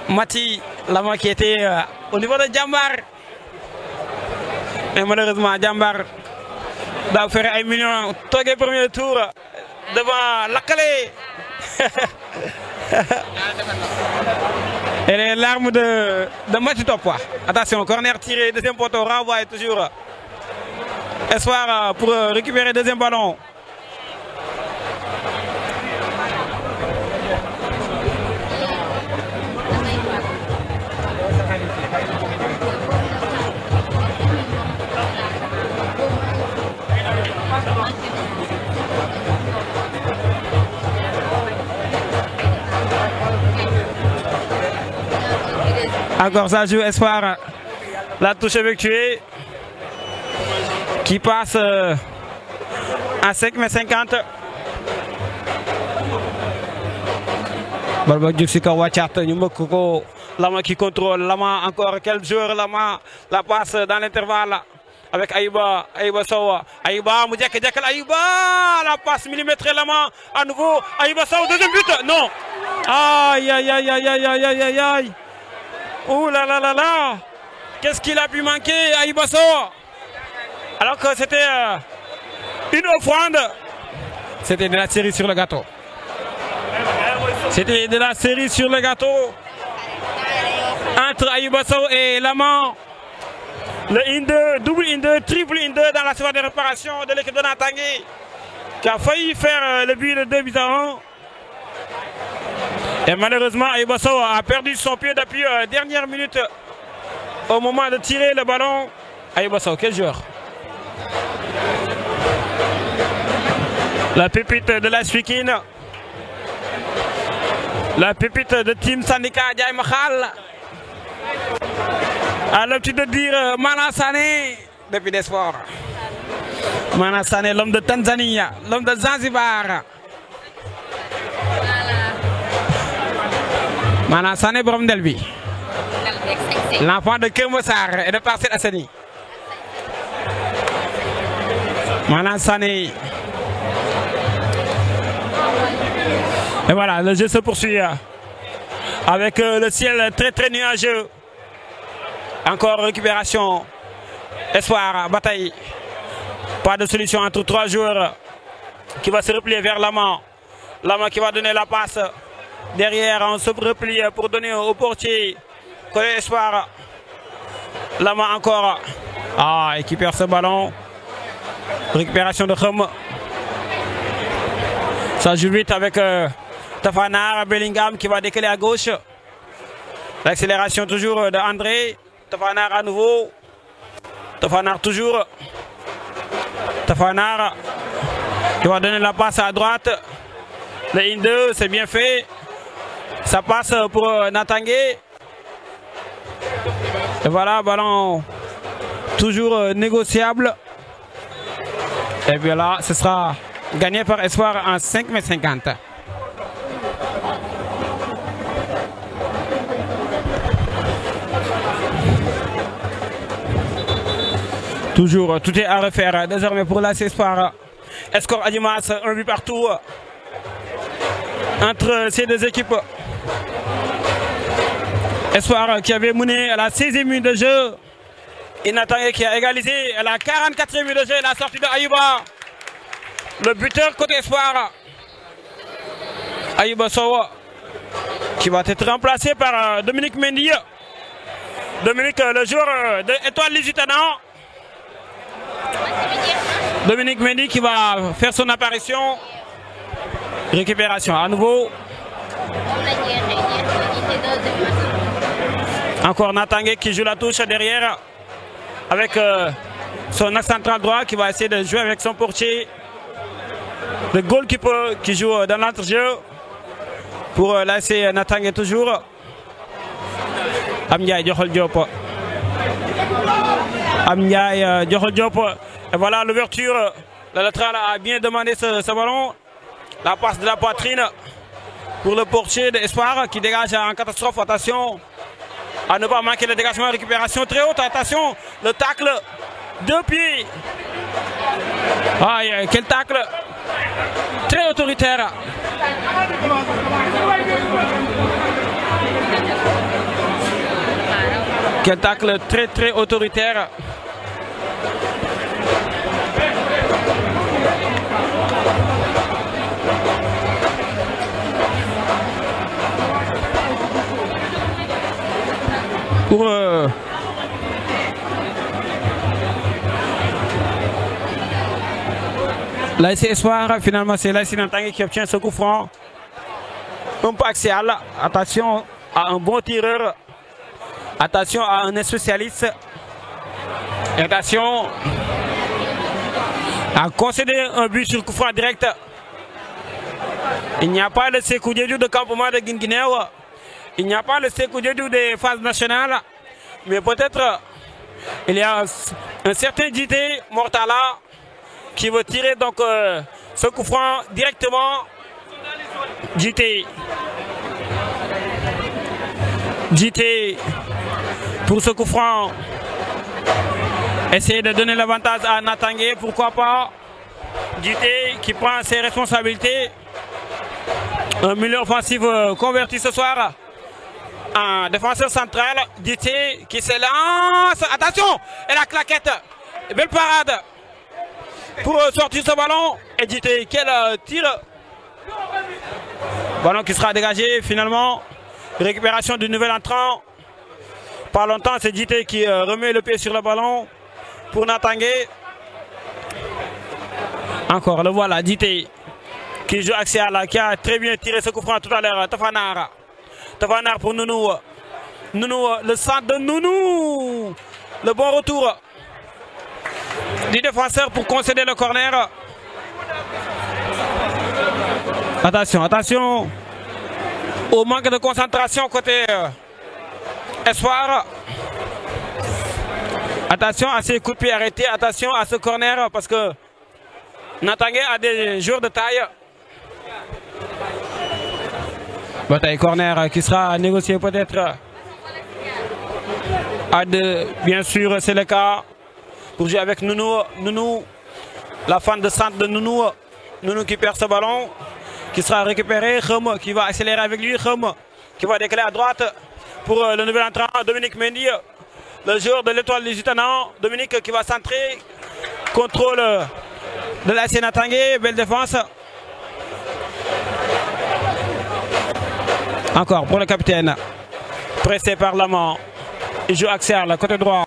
Mati, Lama qui était au niveau de Djambar. Mais malheureusement, Djambar doit faire un million. Togué premier tour devant Lakale. Et les larmes de Mati Topwa. Attention, corner tiré, deuxième poteau, renvoi toujours. Espoir pour récupérer deuxième ballon. Encore ça joue Espoir. La touche effectuée qui passe à 5,50 m. Balba Djufsika Wachat, Lama qui contrôle. Lama encore quel joueur Lama. La passe dans l'intervalle avec Aïba Sowa. Aïba Moudjek Aïba. La passe millimétrée Lama à nouveau. Aïba Sowa, deuxième but. Non. Aïe aïe aïe aïe aïe aïe aïe aïe. Ouh là là là là. Qu'est-ce qu'il a pu manquer à Ibasso? Alors que c'était une offrande. C'était de la série sur le gâteau. C'était de la série sur le gâteau. Entre Aïbasso et Lama. Le in-2, double in-2, triple in-2 dans la série de réparation de l'équipe de Natangé. Qui a failli faire le but de 2-1. Et malheureusement, Aïbasso a perdu son pied depuis dernière minute au moment de tirer le ballon. Aïbasso, quel joueur? La pépite de la Suikine. La pépite de Team Syndicat Diaye Makhal. A l'habitude de dire Mana Sané depuis des sports. Mana Sané, l'homme de Tanzanie, l'homme de Zanzibar. Mana Sané Borom Delbi. L'enfant de Kermossar et de Parcelles Assainies. Mana Sané. Et voilà, le jeu se poursuit avec le ciel très nuageux. Encore récupération. Espoir, bataille. Pas de solution entre trois joueurs qui va se replier vers Lama. Lama qui va donner la passe. Derrière, on se replie pour donner au portier. Côté Espoir. Lama encore. Ah, et qui perd ce ballon. Récupération de Khom. Ça joue vite avec Tafanar, Bellingham qui va décaler à gauche. L'accélération toujours de André. Tafanar à nouveau. Tafanar toujours. Tafanar qui va donner la passe à droite. Le 1-2, c'est bien fait. Ça passe pour Natangé. Et voilà, ballon toujours négociable. Et bien là, ce sera gagné par Espoir en 5,50 m. Toujours, tout est à refaire désormais pour l'AS Espoir. Escort Adimas, un but partout entre ces deux équipes. Espoir qui avait mené à la 16e minute de jeu. Natangé qui a égalisé à la 44e minute de jeu, la sortie de Ayuba. Le buteur côté Espoir. Ayuba Sowa qui va être remplacé par Dominique Mendy. Dominique, le joueur de Étoile Lusitana. Dominique Mendy qui va faire son apparition. Récupération à nouveau. Encore Natangé qui joue la touche derrière avec son axe central droit qui va essayer de jouer avec son portier. Le goalkeeper qui joue dans l'entrejeu pour laisser Natangé toujours. Amniaï Diokhol Diop. Amniaï Diokhol Diop. Et voilà l'ouverture. Le latéral a bien demandé ce ballon. La passe de la poitrine pour le portier d'Espoir qui dégage en catastrophe. Attention à ne pas manquer le dégagement. Récupération très haute. Attention, le tacle. 2 pieds. Aïe, quel tacle. Très autoritaire. Quel tacle très autoritaire. Pour l'AS Espoir, finalement c'est l'AS Natangé qui obtient ce coup franc. Un peu axial. Attention à un bon tireur. Attention à un spécialiste. Attention à concéder un but sur coup franc direct. Il n'y a pas le Sékou Diédhiou de campement de Guinguinéo. Il n'y a pas le Sékou Diédhiou des phases nationales. Mais peut-être il y a un certain Djité Mortala qui veut tirer donc ce coup franc directement. Djité pour ce coup franc. Essayer de donner l'avantage à Natangé, pourquoi pas. Djité qui prend ses responsabilités. Un milieu offensif converti ce soir en défenseur central. Djité qui se lance. Attention! Et la claquette. Belle parade pour sortir ce ballon. Et Djité, quel tir. Ballon qui sera dégagé finalement. Récupération du nouvel entrant. Pas longtemps, c'est Djité qui remet le pied sur le ballon pour Natangé. Encore, le voilà, Djité qui joue axial, qui a très bien tiré ce coup franc tout à l'heure. Tafanar. Tafanar pour Nounou. Nounou, le centre de Nounou. Le bon retour du défenseur pour concéder le corner. Attention, attention au manque de concentration côté Espoir. Attention à ces coups de pied arrêtés. Attention à ce corner parce que Natangé a des joueurs de taille. Bataille corner qui sera négocié peut-être à deux. Bien sûr, c'est le cas pour jouer avec Nounou. Nounou, la fan de centre de Nounou. Nounou qui perd ce ballon, qui sera récupéré. Khom qui va accélérer avec lui. Khom qui va décaler à droite pour le nouvel entrant Dominique Mendy, le joueur de l'Étoile Lusitana. Dominique qui va centrer. Contrôle de l'AS Natangé. Belle défense. Encore pour le capitaine. Pressé par l'amant. Il joue axial, côté droit.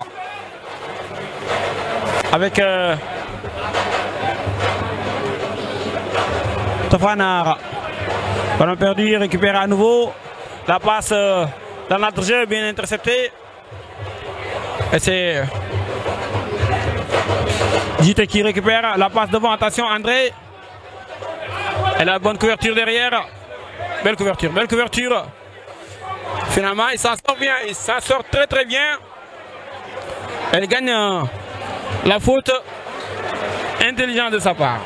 Avec Tafanar. Ballon perdu, récupéré à nouveau. La passe dans notre jeu, bien interceptée. Et c'est JT qui récupère la passe devant. Attention, André. Elle a la bonne couverture derrière. Belle couverture, belle couverture. Finalement, il s'en sort bien. Il s'en sort très très bien. Elle gagne la faute intelligente de sa part.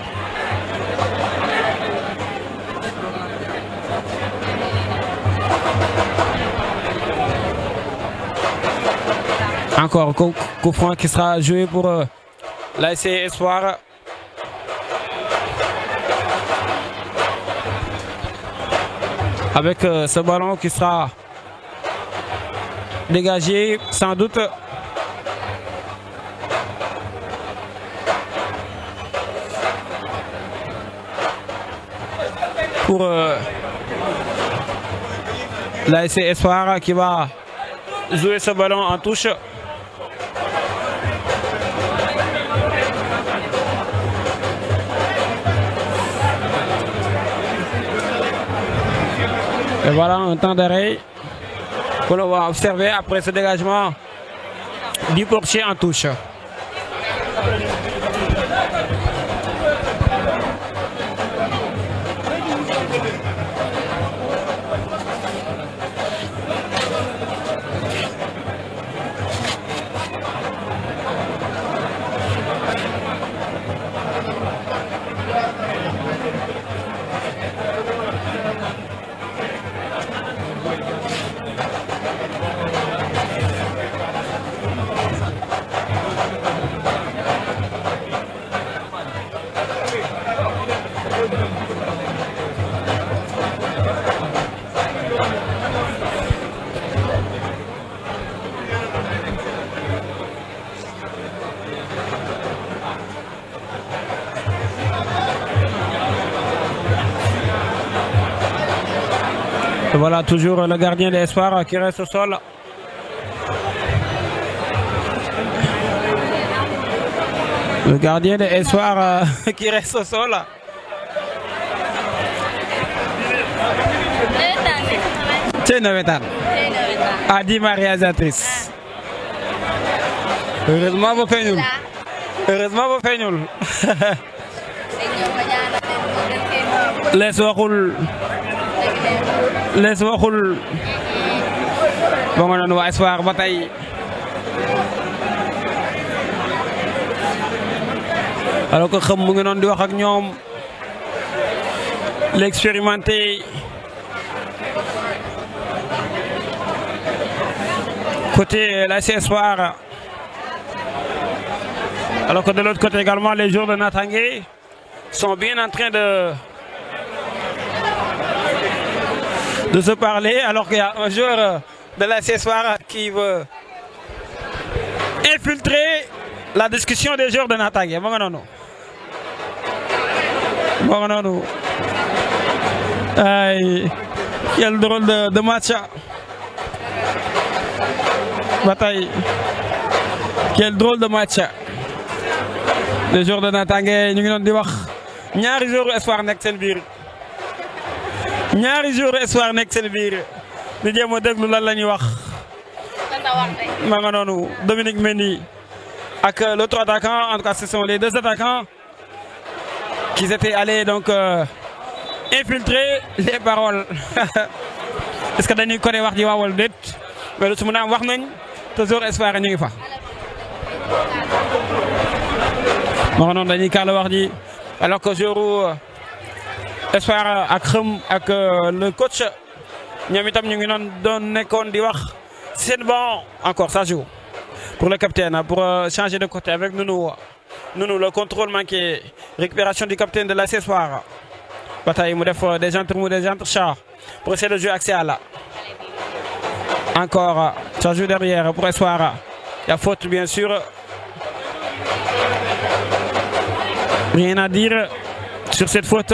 Encore coup franc qui sera joué pour l'ASC Espoir. Avec ce ballon qui sera dégagé sans doute. Pour l'ASC Espoir qui va jouer ce ballon en touche. Et voilà un temps d'arrêt que l'on va observer après ce dégagement du portier en touche. Et voilà toujours le gardien de l'Espoir qui reste au sol. Le gardien de l'Espoir qui reste au sol. C'est Navetan. A dit ma réalisatrice. Heureusement vous faites nul. Heureusement vous faites nul. Les waxul les waxul ba nga noonu waa Espoir ba tey alors que xam mu ngi noonu di wax ak ñoom l'expérimenté côté l'ASC Espoir, alors que de l'autre côté également les joueurs de Natangué sont bien en train de se parler, alors qu'il y a un joueur de l'ASC Espoir qui veut infiltrer la discussion des joueurs de Natangué. Bon, aïe, quel drôle de match. Bataille. Quel drôle de match. Les joueurs de Natangué, ñu ngi doon di wax ñaari joueurs Espoir nekk seen biir. Ñaari joueurs Espoir nekk seen biir. Di jéem a déglu lan la ñuy wax. Ma nga noonu Dominique Mendy ak l'autre attaquant, en tout cas ce sont les deux attaquants qui étaient allés donc infiltrer les paroles. Est-ce que dañuy ko wax ji waawal déet mais lu su mu naam wax nañ te joueurs Espoir ñu ngi fa. Ma nga noonu dañuy kàlla wax ji alors que joueur Espoir ak Xëm ak le coach ñoom itam ñu ngi doon nekkoon di wax seen bon encore ça joue pour le capitaine pour changer de côté avec Nounou le contrôle manqué, récupération du capitaine de l'ASC Espoir. Bataille mu def des entrechats pour essayer de jouer axial. Encore ça joue derrière pour Espoir. Il y a faute bien sûr. Rien à dire sur cette faute.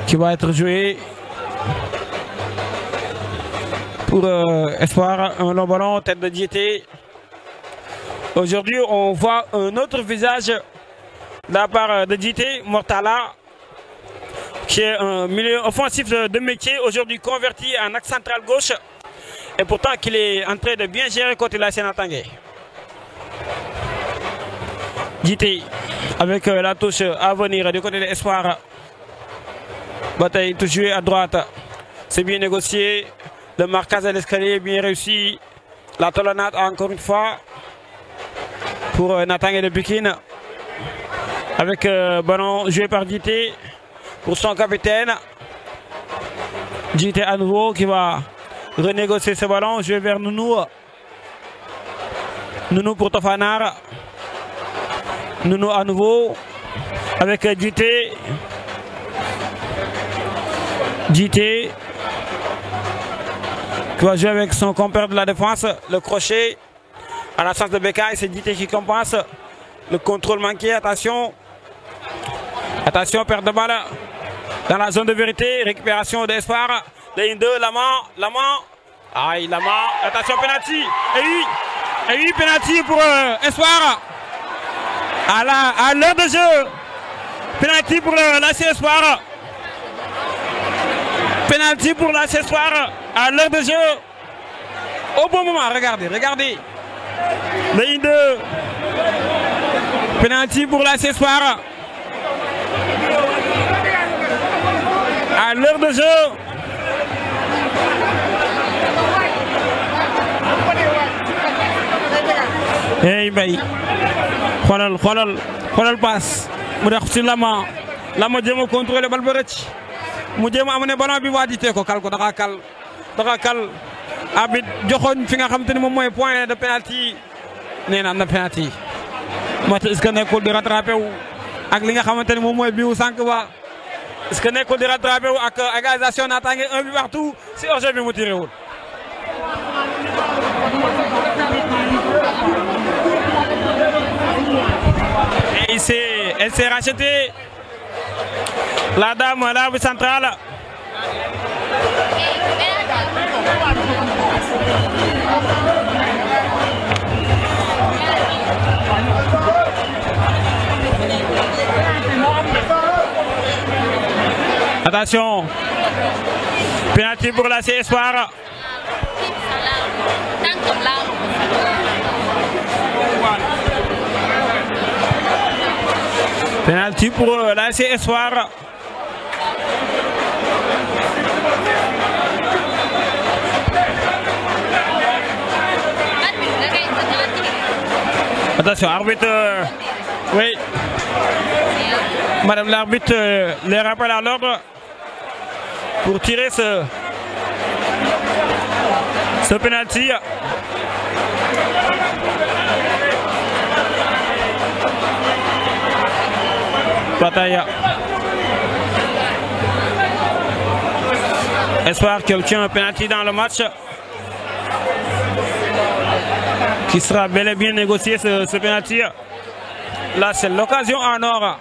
Qui va être joué pour Espoir, un long ballon, tête de JT. Aujourd'hui, on voit un autre visage de la part de JT Mortala, qui est un milieu offensif de métier, aujourd'hui converti en axe central gauche, et pourtant qu'il est en train de bien gérer côté la Sénatangé. JT avec la touche à venir du côté de l'Espoir. Bataille tout joué à droite, c'est bien négocié, le marquage à l'escalier bien réussi, la talonnade encore une fois pour Natangé de Pikine, avec ballon joué par JT pour son capitaine. JT à nouveau qui va renégocier ce ballon, joué vers Nounou. Nounou pour Tofanar. Nounou à nouveau avec JT. JT qui va jouer avec son compère de la défense, le crochet. À l'absence de Bekay, c'est JT qui compense. Le contrôle manqué, attention. Attention, perte de balle dans la zone de vérité. Récupération d'Espoir. Ligne 2, la main. Aïe, la main. Attention, penalty. Et oui, penalty pour Espoir. À l'heure de jeu. Penalty pour l'AC Espoir. Penalty pour l'AC Espoir à l'heure de jeu. Au bon moment, regardez. Ligne 2. Penalty pour l'AC Espoir. À l'heure de jeu. Hey bay. Xoolal passe. Mu def ci Lama jéem a contrôler bal ba rëcc. Mu jéem a amené ballon bi waa jitee ko kal ko dafa kal abit joxoon fi nga xam te ni moom mooy point de penalty. Nee na am na penalty. moo tax est-ce que nekkul di rattrapé wu ak li nga xamante ni moom mooy biwu sànq ba. Est-ce que nekkul di rattrapé wu ak égalisation Natangé un but partout si hors-jeu bi mu tiré wul. Et elle s'est rachetée. La dame, l'arbitre central. Attention. Penalty pour la Espoir. Penalty pour l'AC Espoir. Attention, arbitre. Oui. Madame l'arbitre les rappelle à l'ordre pour tirer ce penalty. Bataille. Espoir qui obtient un penalty dans le match qui sera bel et bien négocié ce penalty. Là c'est l'occasion en or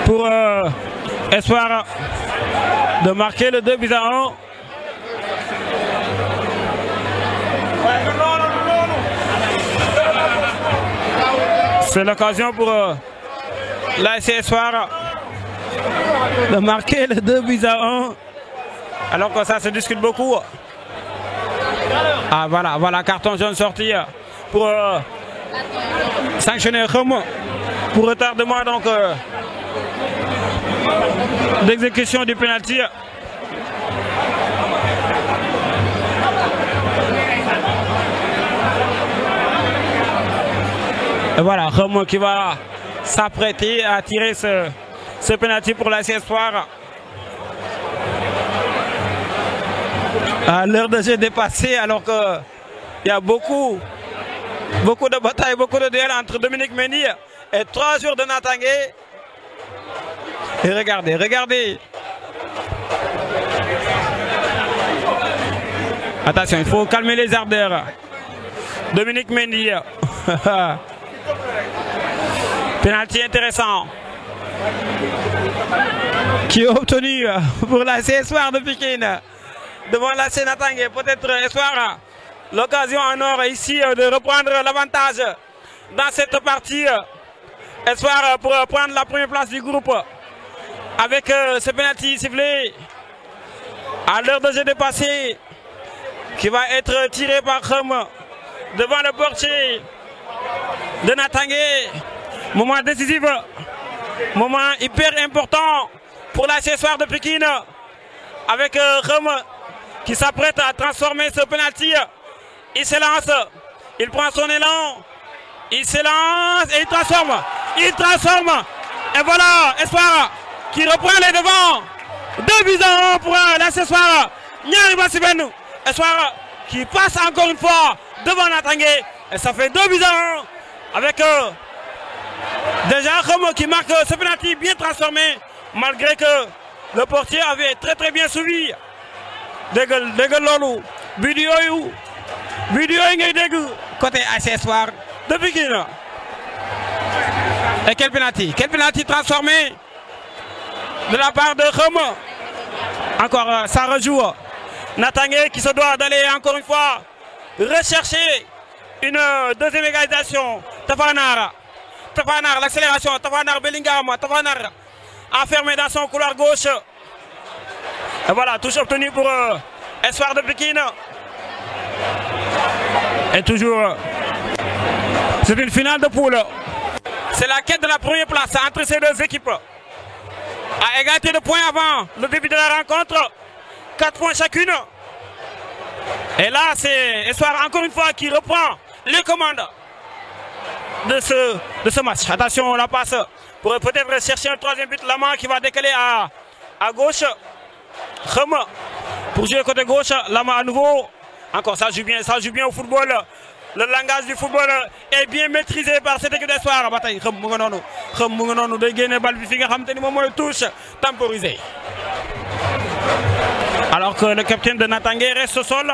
pour Espoir de marquer le 2-1. C'est l'occasion pour l'AC Espoir de marquer le 2-1. Alors que ça se discute beaucoup. Ah voilà, carton jaune sorti pour sanctionner Rome pour retardement donc d'exécution du penalty. Et voilà, Rome qui va s'apprêter à tirer ce penalty pour l'AC Espoir. L'heure de jeu dépassée alors qu'il y a beaucoup de batailles, beaucoup de duels entre Dominique Mendy et 3 jours de Natangé. Et regardez. Attention, il faut calmer les ardeurs. Dominique Mendy. Penalty intéressant qui est obtenu pour l'AC Espoir de Pikine devant l'AC Natangé. Peut-être Espoir l'occasion en or ici de reprendre l'avantage dans cette partie Espoir pour prendre la première place du groupe avec ce penalty sifflé à l'heure de jeu dépassé qui va être tiré par Khom devant le portier de Natangé. Moment décisif, moment hyper important pour la Espoir de Pékin avec Khom qui s'apprête à transformer ce penalty. Il s'élance, il prend son élan, il s'élance et il transforme. Il transforme. Et voilà, Espoir qui reprend les devants. 2-1 pour l'Espoir. Nyari Bassibenu. Espoir qui passe encore une fois devant Natangé. Et ça fait 2-1 avec déjà Khom qui marque ce penalty bien transformé. Malgré que le portier avait très bien suivi. Dégg loolu. Vidéo yi ngay dégg côté Espoir de Pikine. Et quel penalty transformé de la part de Khom. Encore ça rejoue Natangé qui se doit d'aller encore une fois rechercher une deuxième égalisation. Tafanar, l'accélération, Tafanar Bellingham, Tafanar enfermé dans son couloir gauche. Et voilà, touche obtenue pour Espoir de Pékin. Et toujours, c'est une finale de poule. C'est la quête de la première place entre ces deux équipes. À égalité de points avant le début de la rencontre. 4 points chacune. Et là, c'est Espoir encore une fois qui reprend les commandes de ce match. Attention, la passe pour peut-être chercher un troisième but. Lama qui va décaler à gauche. Khom pour jouer côté gauche. Lama à nouveau. Encore, ça joue bien au football. Le langage du football est bien maîtrisé par cette équipe d'Espoir. Bataille, Khom mu ngi noonu day génne bal bi fi nga xam te ni moom mooy touche temporisée. Alors que le capitaine de Natangé reste au sol.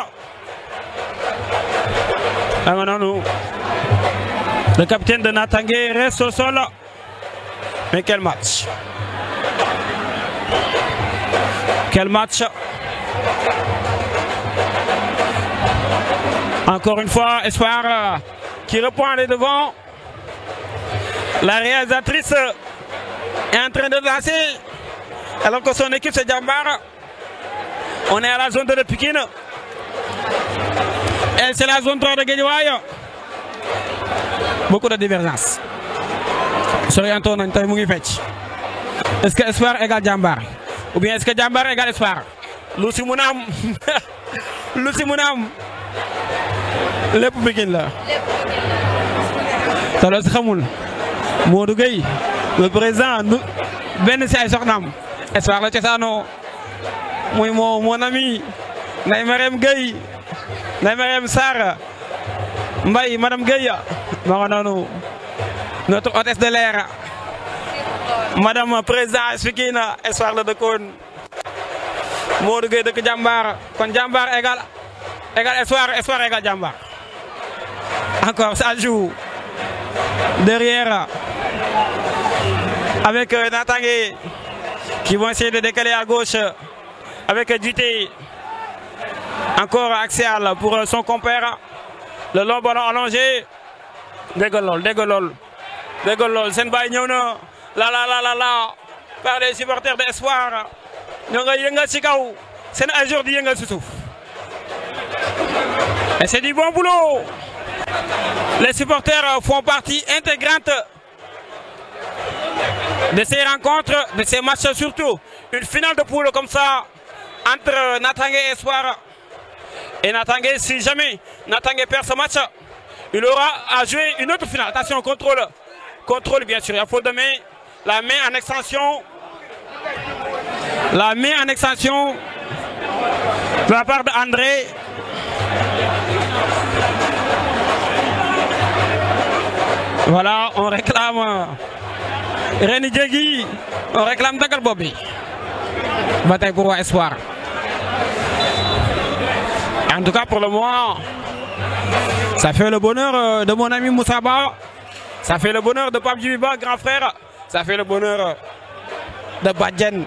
Le capitaine de Natangé reste au sol. Mais quel match! Quel match! Encore une fois, Espoir qui reprend les devants. La réalisatrice est en train de lancer. Alors que son équipe c'est Djambar. On est à la zone de Pékin. Et c'est la zone 3 de Guédiawaye. Beaucoup de divergence. Sorianto nañ tay mu ngi fecc. Est-ce que Espoir égale Djambar? Ou bien est-ce que Djambar égale Espoir? Lu si mun a am. Lu si mun a am. Lépp Pékin la. te loolu si xamul Modou Gueye le président benn si ay soxnaam Espoir la cosaanoo muy mon ami Ndeye Marème Gueye Ndeye Marème Sarr Mbaye madame Gueye ma nga noonu notre hôtesse de l'air madame président Pikine Espoir la dëkkoon Modou Gueye dëkk Djambar kon Djambar égal Espoir égal Djambar. Encore ça joue derrière avec Natangé qui vont essayer de décaler à gauche avec Djité. Encore axial pour son compère. Le long ballon allongé. Dégolol. Sen bay ñëw na la par les supporters d'Espoir. Ñoo nga yëngal ci kaw seen ay jour di yëngal ci suuf. Et c'est du bon boulot. Les supporters font partie intégrante de ces rencontres, de ces matchs surtout. Une finale de poule comme ça entre Natangé et Espoir. Et Natangé, si jamais Natangé perd ce match, il aura à jouer une autre finale. Attention, contrôle bien sûr. Il faut de main, la main en extension. La main en extension de la part d'André. Voilà, on réclame Réni Diégui, on réclame Dagal Bobby. Bataille pour Espoir. En tout cas, pour le moment, ça fait le bonheur de mon ami Moussaba. Ça fait le bonheur de Pape Djibiba, grand frère. Ça fait le bonheur de Badjen.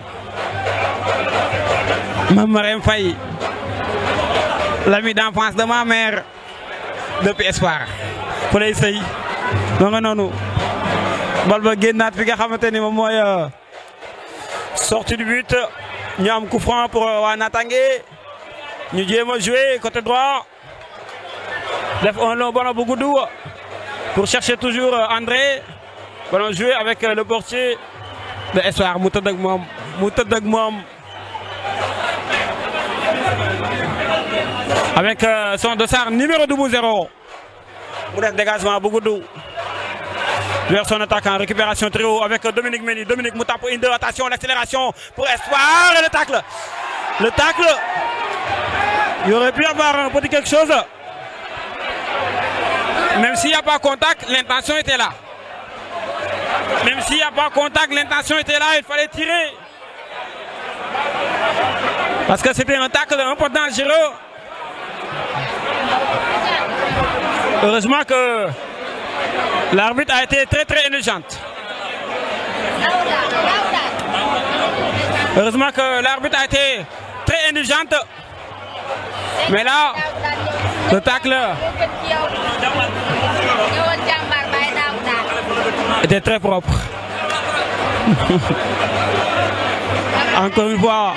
Mamarem Faye. L'ami d'enfance de ma mère. Depuis Espoir. Pour les essayer. Non. bal ba génnaat fi nga xamante ni moom mooy sortie du but ñu am coup franc pour waa Natangué ñu jéem a jouer côté droit def un long ballon bu gudd pour chercher toujours André ballon joué avec le portier de Espoir mu tëdd ak moom avec son dossard numéro 0 mu def dégagement bu gudd vers son attaquant, récupération très haut avec Dominique Mendy. Dominique mu tape une deux, attention l'accélération pour Espoir et le tacle. Le tacle, il aurait pu avoir un petit quelque chose. Même s'il n'y a pas contact, l'intention était là. Même s'il n'y a pas contact, l'intention était là, il fallait tirer. Parce que c'était un tacle un peu dangereux. Heureusement que l'arbitre a été très indulgente. Heureusement que l'arbitre a été très indulgente. Mais là, le tacle était très propre. Encore une fois,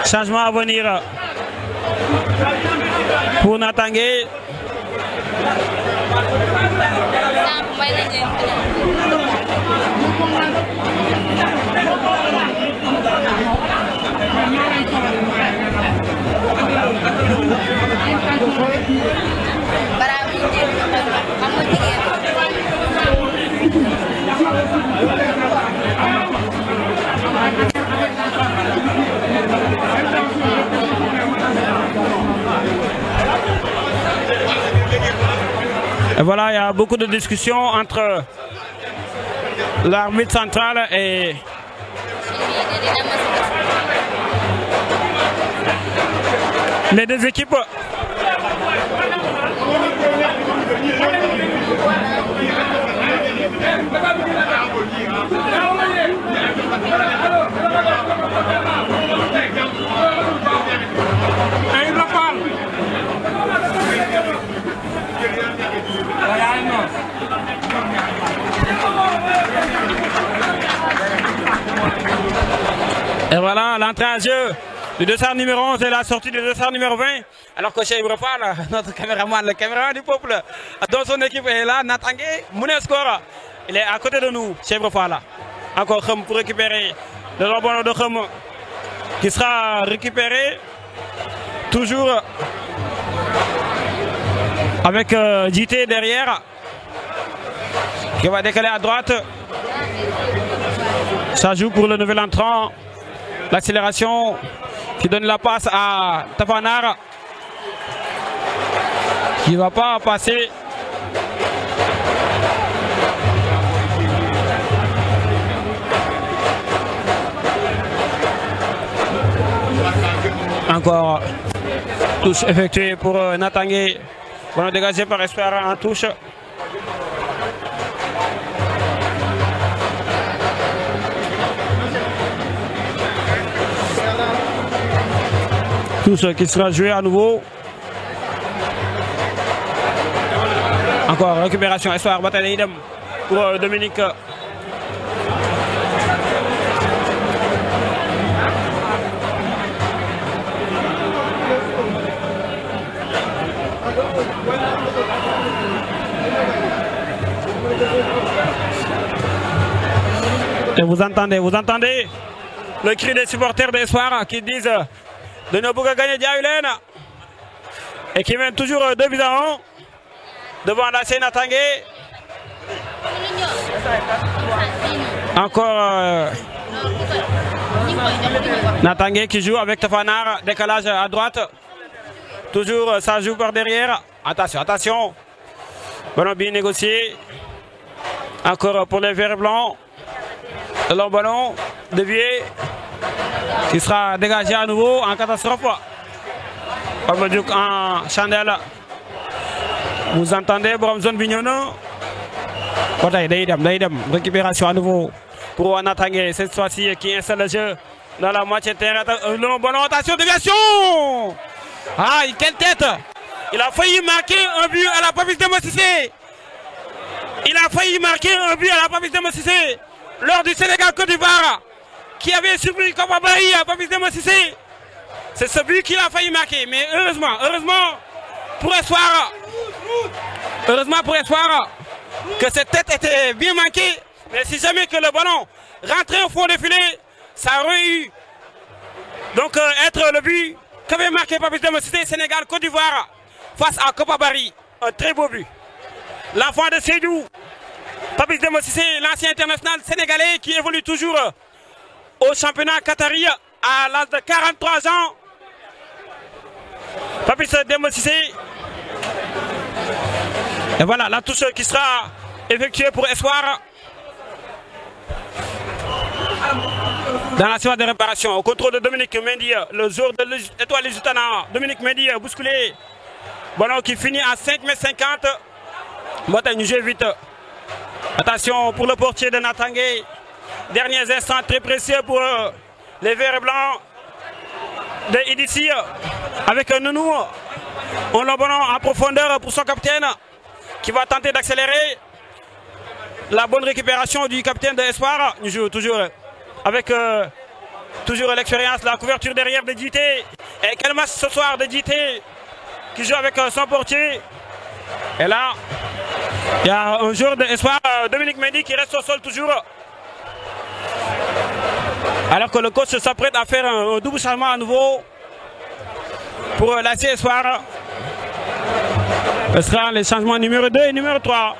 changement à venir pour Natangué. Et voilà, il y a beaucoup de discussions entre l'arbitre central et les deux équipes. Et voilà l'entrée en jeu du dossard numéro 11 et la sortie du dossard numéro 20. Alors que Cheikh Fall, notre caméraman, le caméraman du peuple, dont son équipe est là, Natangué, Mouné score. Il est à côté de nous, Cheikh Fall. Encore Khum pour récupérer le rebond de Khum qui sera récupéré toujours avec JT derrière qui va décaler à droite. Ça joue pour le nouvel entrant. L'accélération qui donne la passe à Tafanar qui ne va pas passer. Encore touche effectuée pour Natangué. Bon, dégagé par Espoir en touche. Touche qui sera joué à nouveau. Encore récupération, Espoir, bataille idem pour Dominique. Et vous entendez le cri des supporters d'Espoir qui disent de ne pas gagner Diaoulène et qui mène toujours 2-1 devant la Natangué. Encore Natangué qui joue avec Tafanar, décalage à droite. Toujours ça joue par derrière. Attention. Ballon bien négocié. Encore pour les verts blancs. Le long ballon dévié qui sera dégagé à nouveau en catastrophe. Pamadjouk en chandelle. Vous entendez Bromzone Bignono. Daïdem. Récupération à nouveau pour Natangué. Cette fois-ci qui installe le jeu dans la moitié de terrain. Le long ballon, attention, déviation. Ah, quelle tête Il a failli marquer un but à la Papis Demba Cissé. Il a failli marquer un but à la Papis Demba Cissé lors du Sénégal-Côte d'Ivoire qui avait surpris Kopa Barry à Papis Demba Cissé. C'est ce but qu'il a failli marquer. Mais heureusement pour Espoir, que cette tête était bien manquée. Mais si jamais que le ballon rentrait au fond des filets, ça aurait eu donc être le but qu'avait marqué Papis Demba Cissé, Sénégal-Côte d'Ivoire face à Kopa Barry. Un très beau but. L'enfant de Seydou, Papis Demba Cissé, l'ancien international sénégalais qui évolue toujours au championnat qatari à l'âge de 43 ans. Papis Demba Cissé. Et voilà la touche qui sera effectuée pour Espoir. Dans la séance de réparation, au contrôle de Dominique Mendy, le joueur de l'Étoile Lusitana, Dominique Mendy bousculé. Ballon qui finit à 5,50 m. Montagne jeu vite. Attention pour le portier de Natangé. Derniers instants très précieux pour les verts et blancs de Idissi. Avec Nounou. On le ballon en profondeur pour son capitaine qui va tenter d'accélérer. La bonne récupération du capitaine de Espoir. Nous jouons toujours avec toujours l'expérience, la couverture derrière de JT. Et quel match ce soir de JT qui joue avec son portier. Et là, il y a un joueur d'Espoir, Dominique Mendy, qui reste au sol toujours. Alors que le coach s'apprête à faire un double changement à nouveau pour l'AC Espoir. Ce sera les changements numéro 2 et numéro 3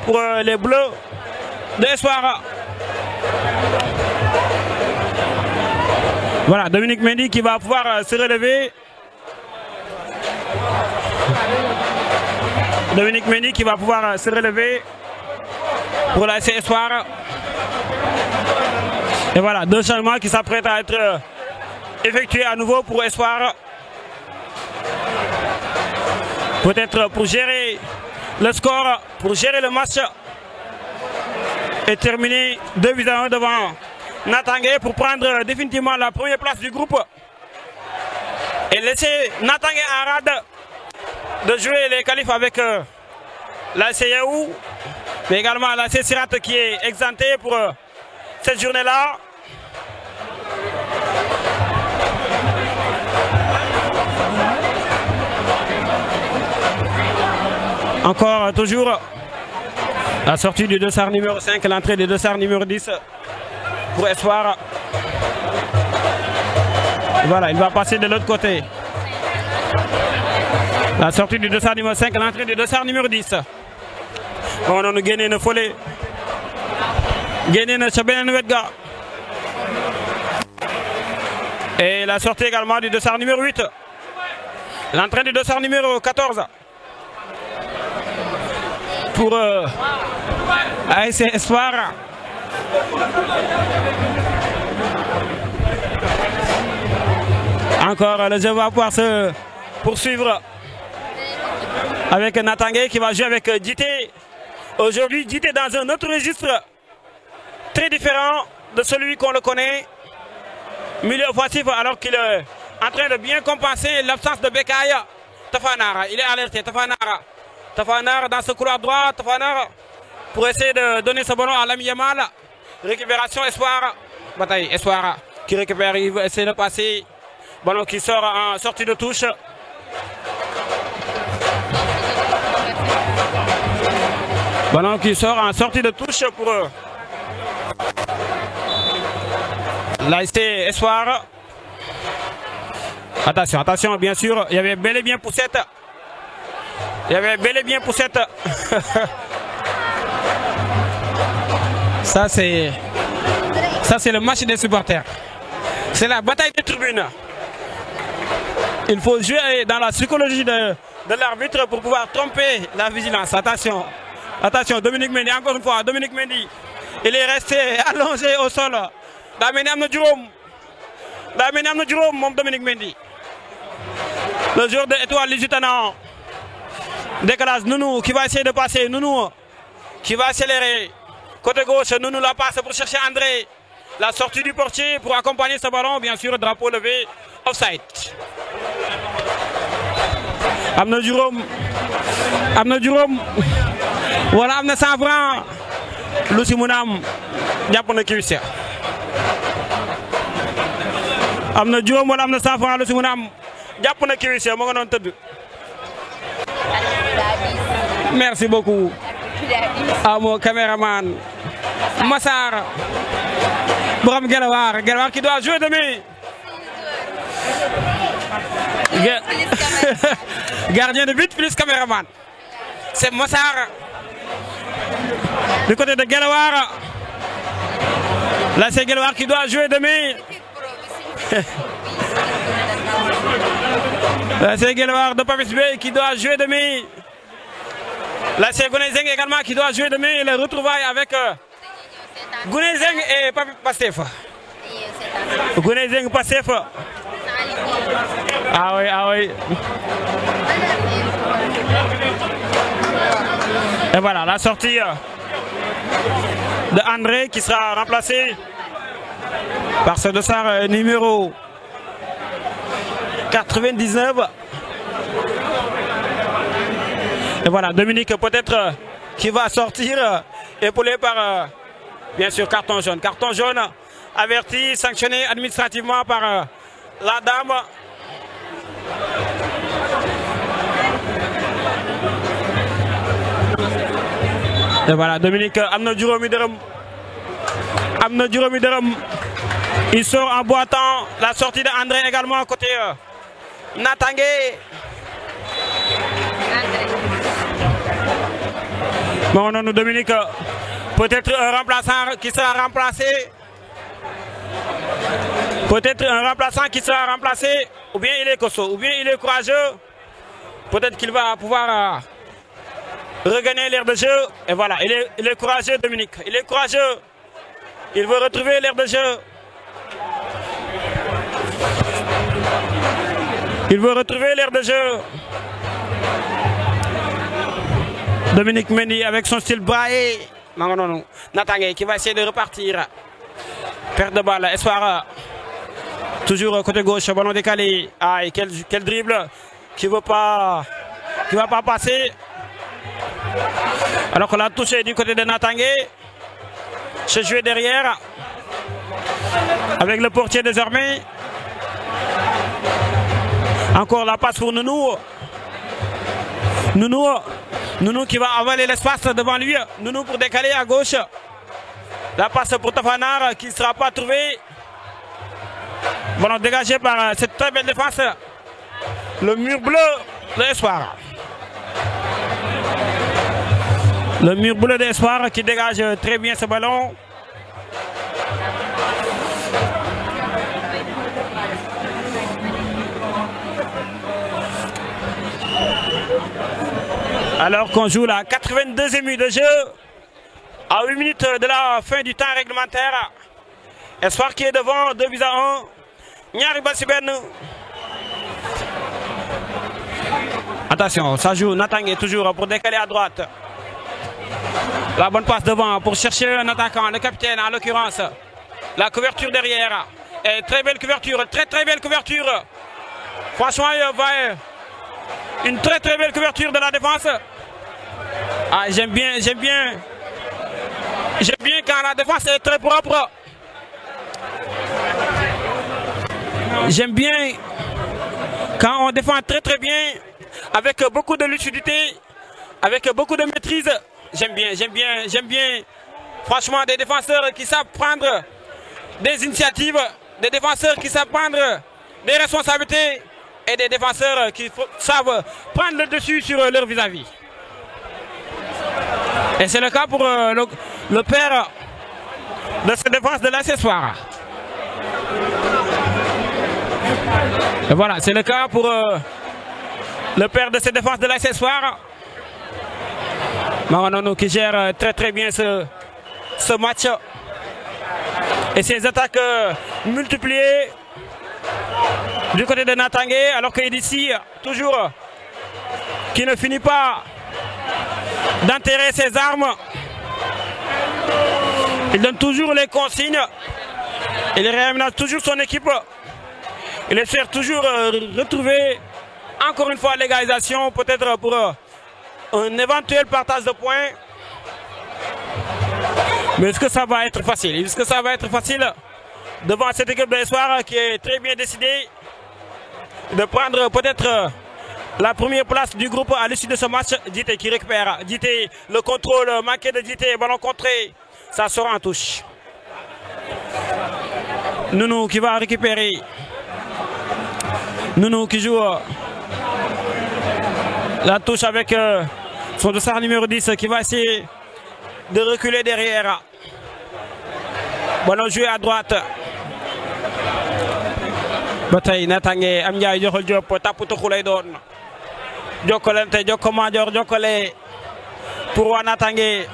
pour les bleus d'Espoir. Voilà, Dominique Mendy qui va pouvoir se relever. Dominique Mendy qui va pouvoir se relever pour l'AC Espoir. Et voilà, deux changements qui s'apprêtent à être effectués à nouveau pour Espoir. Peut-être pour gérer le score, pour gérer le match. Et terminer 2-1 devant Natangé pour prendre définitivement la première place du groupe. Et laisser Natangé en rade de jouer les qualifs avec la CIAU, mais également la Sirat qui est exemptée pour cette journée-là. Encore toujours la sortie du dossard numéro 5, l'entrée du dossard numéro 10 pour Espoir. Voilà, il va passer de l'autre côté. La sortie du dossard numéro 5, l'entrée du dossard numéro 10. Bon, on a gagné une folie. Gagné une chabelle Wedga. Et la sortie également du dossard numéro 8. L'entrée du dossard numéro 14. Pour ASC Espoir. Encore le jeu va pouvoir se poursuivre avec Natangé qui va jouer avec JT. Aujourd'hui, JT dans un autre registre très différent de celui qu'on le connaît. Milieu offensif alors qu'il est en train de bien compenser l'absence de Bekaya. Tafanara, il est alerté. Tafanara dans ce couloir droit. Tafanara pour essayer de donner ce ballon à l'ami Yamal. Récupération Espoir. Bataille Espoir qui récupère, il va essayer de passer. Ballon qui sort en sortie de touche. Ballon qui sort en sortie de touche pour l'ASC Espoir. Attention, attention, bien sûr, il y avait bel et bien poussette. Ça c'est le match des supporters. C'est la bataille des tribunes. Il faut jouer dans la psychologie de l'arbitre pour pouvoir tromper la vigilance. Attention, attention, Dominique Mendy, encore une fois, Dominique Mendy. Il est resté allongé au sol. Dominique Mendy. Le joueur de Étoile Lusitana. Décalage, Nounou qui va essayer de passer. Nounou qui va accélérer. Côté gauche, Nounou la passe pour chercher André. La sortie du portier pour accompagner ce ballon. Bien sûr, drapeau levé. Offside. am na juróom wala am na 100 francs lu si mun a am jàpp na kiwis am na juróom wala am na 100 francs lu si mun a am jàpp na kiwis ma nga noon tëdd. Merci beaucoup à mon caméraman Massar borom Guelwaar qui doit jouer demain. Gardien de but plus caméraman. C'est Massar du côté de Guelwaar. Là c'est Guelwaar qui doit jouer demain. Là c'est Guelwaar de Papis Bey qui doit jouer demain. Là c'est Gunezeng également qui doit jouer demain. Les retrouvailles avec Gunezeng et Pastef. Gunezeng Pastef. Ah oui. Et voilà la sortie de André qui sera remplacé par ce dossard numéro 99. Et voilà Dominique peut-être qui va sortir épaulé par bien sûr carton jaune. Carton jaune averti, sanctionné administrativement par la dame. Et voilà Dominique am na juróomi dërëm il sort en boitant. La sortie de André également côté Natangé. Bon non Dominique peut-être un remplaçant qui sera remplacé. Peut-être un remplaçant qui sera remplacé. Ou bien il est costaud, ou bien il est courageux. Peut-être qu'il va pouvoir regagner l'air de jeu. Et voilà, il est courageux Dominique. Il est courageux. Il veut retrouver l'air de jeu. Il veut retrouver l'air de jeu. Dominique Mendy avec son style braillé. Non. Natangé qui va essayer de repartir. Perte de balle. Espoir. Toujours côté gauche. Ballon décalé. Aïe, quel dribble. Qui va pas passer. Alors que la touche est du côté de Natangé. Se jouer derrière. Avec le portier désormais. Encore la passe pour Nounou. Nounou qui va avaler l'espace devant lui. Nounou pour décaler à gauche. La passe pour Tafanar qui ne sera pas trouvé. Ballon dégagé par cette très belle défense. Le mur bleu de l'Espoir. Le mur bleu de l'Espoir qui dégage très bien ce ballon. Alors qu'on joue la 82e minute de jeu, à 8 minutes de la fin du temps réglementaire. Espoir qui est devant 2-1. Nyari Bassiben. Attention, ça joue Natangé toujours pour décaler à droite. La bonne passe devant pour chercher un attaquant, le capitaine en l'occurrence. La couverture derrière. Et très belle couverture, très belle couverture. Franchement, il va une très belle couverture de la défense. Ah, j'aime bien quand la défense est très propre. J'aime bien quand on défend très bien, avec beaucoup de lucidité, avec beaucoup de maîtrise. J'aime bien. Franchement, des défenseurs qui savent prendre des initiatives, des défenseurs qui savent prendre des responsabilités et des défenseurs qui savent prendre le dessus sur leur vis-à-vis. Et c'est le cas pour le père de cette défense de l'Accessoire. Et voilà, c'est le cas pour le père de cette défense de l'Accessoire. Maronono qui gère très bien ce match. Et ses attaques multipliées du côté de Natangé, alors qu'il est ici toujours qui ne finit pas d'enterrer ses armes. Il donne toujours les consignes. Il réaménage toujours son équipe. Il espère toujours retrouver encore une fois l'égalisation, peut-être pour un éventuel partage de points. Mais est-ce que ça va être facile? Est-ce que ça va être facile devant cette équipe de l'Espoir qui est très bien décidée de prendre peut-être la première place du groupe à l'issue de ce match? Djité qui récupère. Djité, le contrôle manqué de Djité, ballon contré. Ça sera en touche. Nounou qui va récupérer. Nounou qui joue la touche avec son dossard numéro 10 qui va essayer de reculer derrière. Ballon joué à droite. Bataille Natangé am Ndiaye joxol Diop taputu xulay doon. Jokkolante jokko Madior jokkole pour waa Natangé.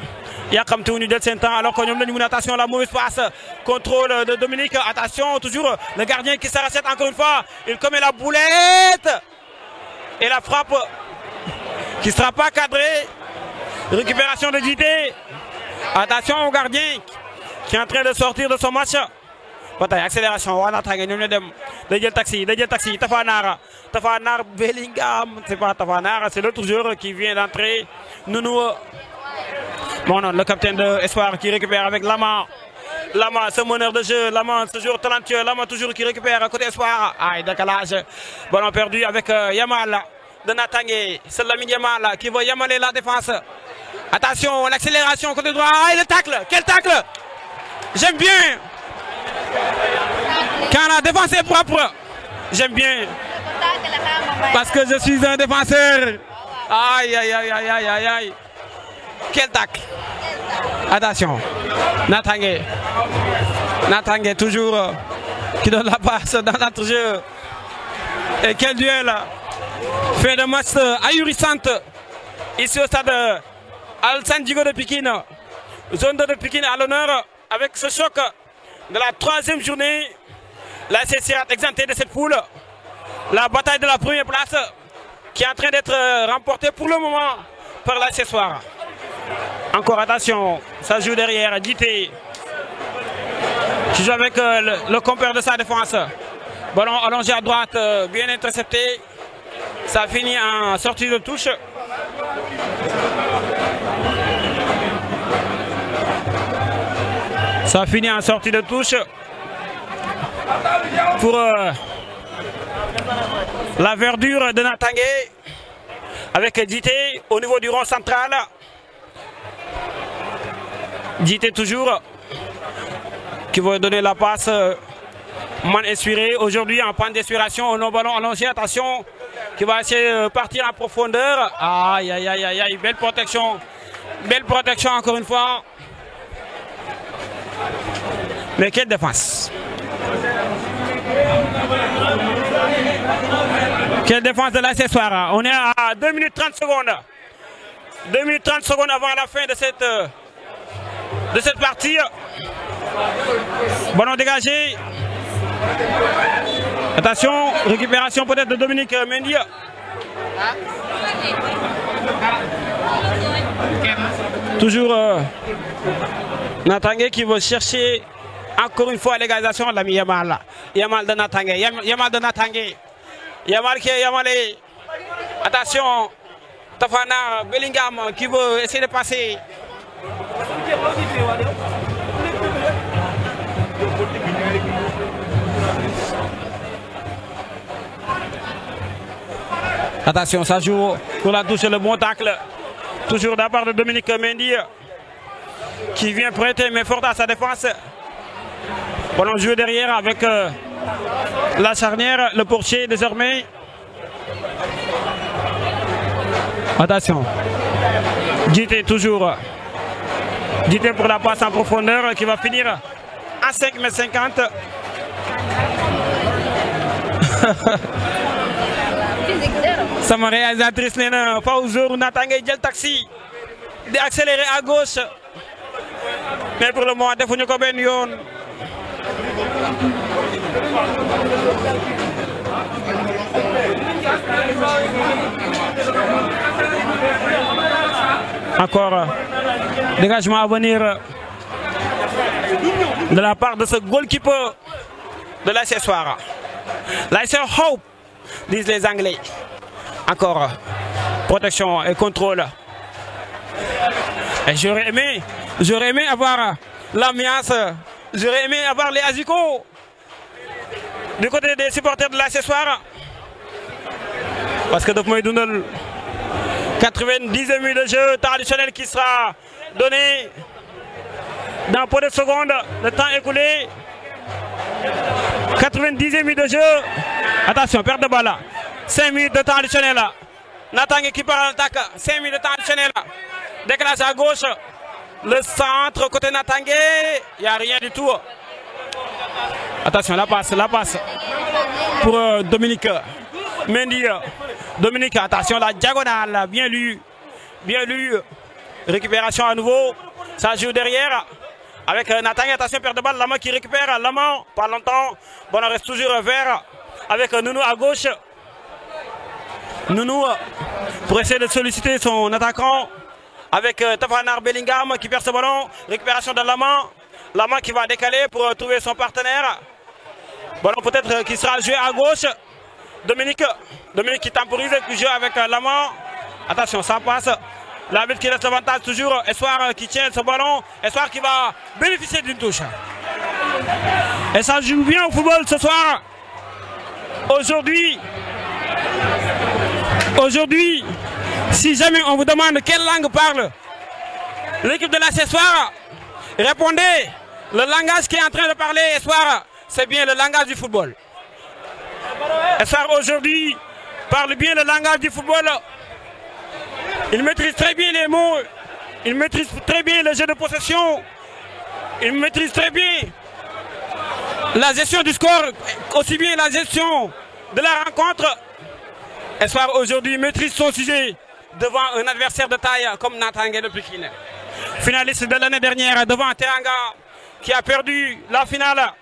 Yakamti wuñu jël sen temps alors que ñom lañu mën attention la mauvaise passe. Contrôle de Dominique. Attention toujours le gardien qui se rachète encore une fois. Il commet la boulette. Et la frappe qui ne sera pas cadrée. Récupération de Djité. Attention au gardien qui est en train de sortir de son match. Bataille accélération waa Natangé ñoom ñoo dem day jël taxi Tafa Nar Bellingham, c'est pas Tafa Nar, c'est l'autre joueur qui vient d'entrer. Nounou. Bon non, le capitaine de Espoir qui récupère avec Lama, ce meneur de jeu, Lama, ce joueur talentueux, Lama toujours qui récupère à côté Espoir. Aïe, décalage. Ballon perdu avec Yamal de Natangé. C'est Lamine Yamal qui va yamaler la défense. Attention, l'accélération côté droit. Aïe, le tacle. Quel tacle! J'aime bien. Quand la défense est propre, j'aime bien. Parce que je suis un défenseur. Aïe, aïe, aïe, aïe, aïe, aïe, aïe. Quel tacle! Attention, Natangé toujours qui donne la passe dans notre jeu. Et quel duel! Fin de match ahurissante ici au stade Alassane Djigo de Pikine. Zone 2 de Pikine à l'honneur avec ce choc de la 3e journée. La CCR exemptée de cette poule. La bataille de la première place qui est en train d'être remportée pour le moment par la CSOIR. Encore attention, ça joue derrière Djité qui joue avec le compère de sa défense. Ballon allongé à droite, bien intercepté. Ça finit en sortie de touche. Ça finit en sortie de touche pour la verdure de Natangé avec Djité au niveau du rond central. Djité toujours qui va donner la passe. Man inspiré aujourd'hui en panne d'inspiration au non-ballon allongé. Attention qui va essayer de partir en profondeur. Aïe aïe aïe aïe aïe, belle protection encore une fois. Mais quelle défense! Quelle défense de la CSOIR. On est à 2 minutes 30 secondes. 2 minutes 30 secondes avant la fin de cette partie. Ballon dégagé. Attention, récupération peut-être de Dominique Mendy. Toujours Natangé qui va chercher encore une fois l'égalisation de l'ami Yamal. Yamal de Natangé. Yamal qui est Yamalé. Attention, Tafa Nar Bellingham qui veut essayer de passer. Attention, ça joue pour la touche, le bon tacle. Toujours de la part de Dominique Mendy qui vient prêter mais fort à sa défense. Ballon joué derrière avec la charnière, le portier désormais. Attention. Djité toujours. Djité pour la passe en profondeur qui va finir à 5,50 m. Sama réalisatrice nee na faw jour Natangé jël taxi di accélérer à gauche mais pour le moment defuñu ko benn yoon. Encore dégagement à venir de la part de ce goalkeeper de la CSOIR. L'AS Hope, disent les Anglais. Encore protection et contrôle. Et j'aurais aimé avoir l'ambiance, j'aurais aimé avoir les azicots du côté des supporters de l'AS Espoir. Parce que depuis 90 minutes de jeu traditionnel qui sera donné dans peu de secondes, le temps écoulé. 90 minutes de jeu. Attention, perte de balle là. 5 minutes de temps additionnel là. Natangé qui part en attaque. 5 minutes de temps additionnel là. Décalage à gauche. Le centre côté Natangé. Il n'y a rien du tout. Attention, la passe pour Dominique Mendy. Dominique, attention, la diagonale. Bien lu. Récupération à nouveau. Ça joue derrière. Avec Natangé, attention, perte de balle. Lama qui récupère. Lama, pas longtemps. Bon, on reste toujours vert. Avec Nounou à gauche. Nounou pour essayer de solliciter son attaquant. Avec Tafanar Bellingham qui perd ce ballon. Récupération de Lama. Lama qui va décaler pour trouver son partenaire. Ballon peut-être qui sera joué à gauche. Dominique qui temporise et qui joue avec Lama. Attention, ça passe. L'arbitre qui laisse l'avantage toujours. Espoir qui tient ce ballon. Espoir qui va bénéficier d'une touche. Et ça joue bien au football ce soir. Aujourd'hui, si jamais on vous demande quelle langue parle l'équipe de l'AS Espoir, répondez, le langage qui est en train de parler Espoir, c'est bien le langage du football. Espoir aujourd'hui parle bien le langage du football. Il maîtrise très bien les mots, il maîtrise très bien le jeu de possession, il maîtrise très bien la gestion du score, aussi bien la gestion de la rencontre. Espoir aujourd'hui maîtrise son sujet devant un adversaire de taille comme Natangé de Pikine. Finaliste de l'année dernière devant Teranga qui a perdu la finale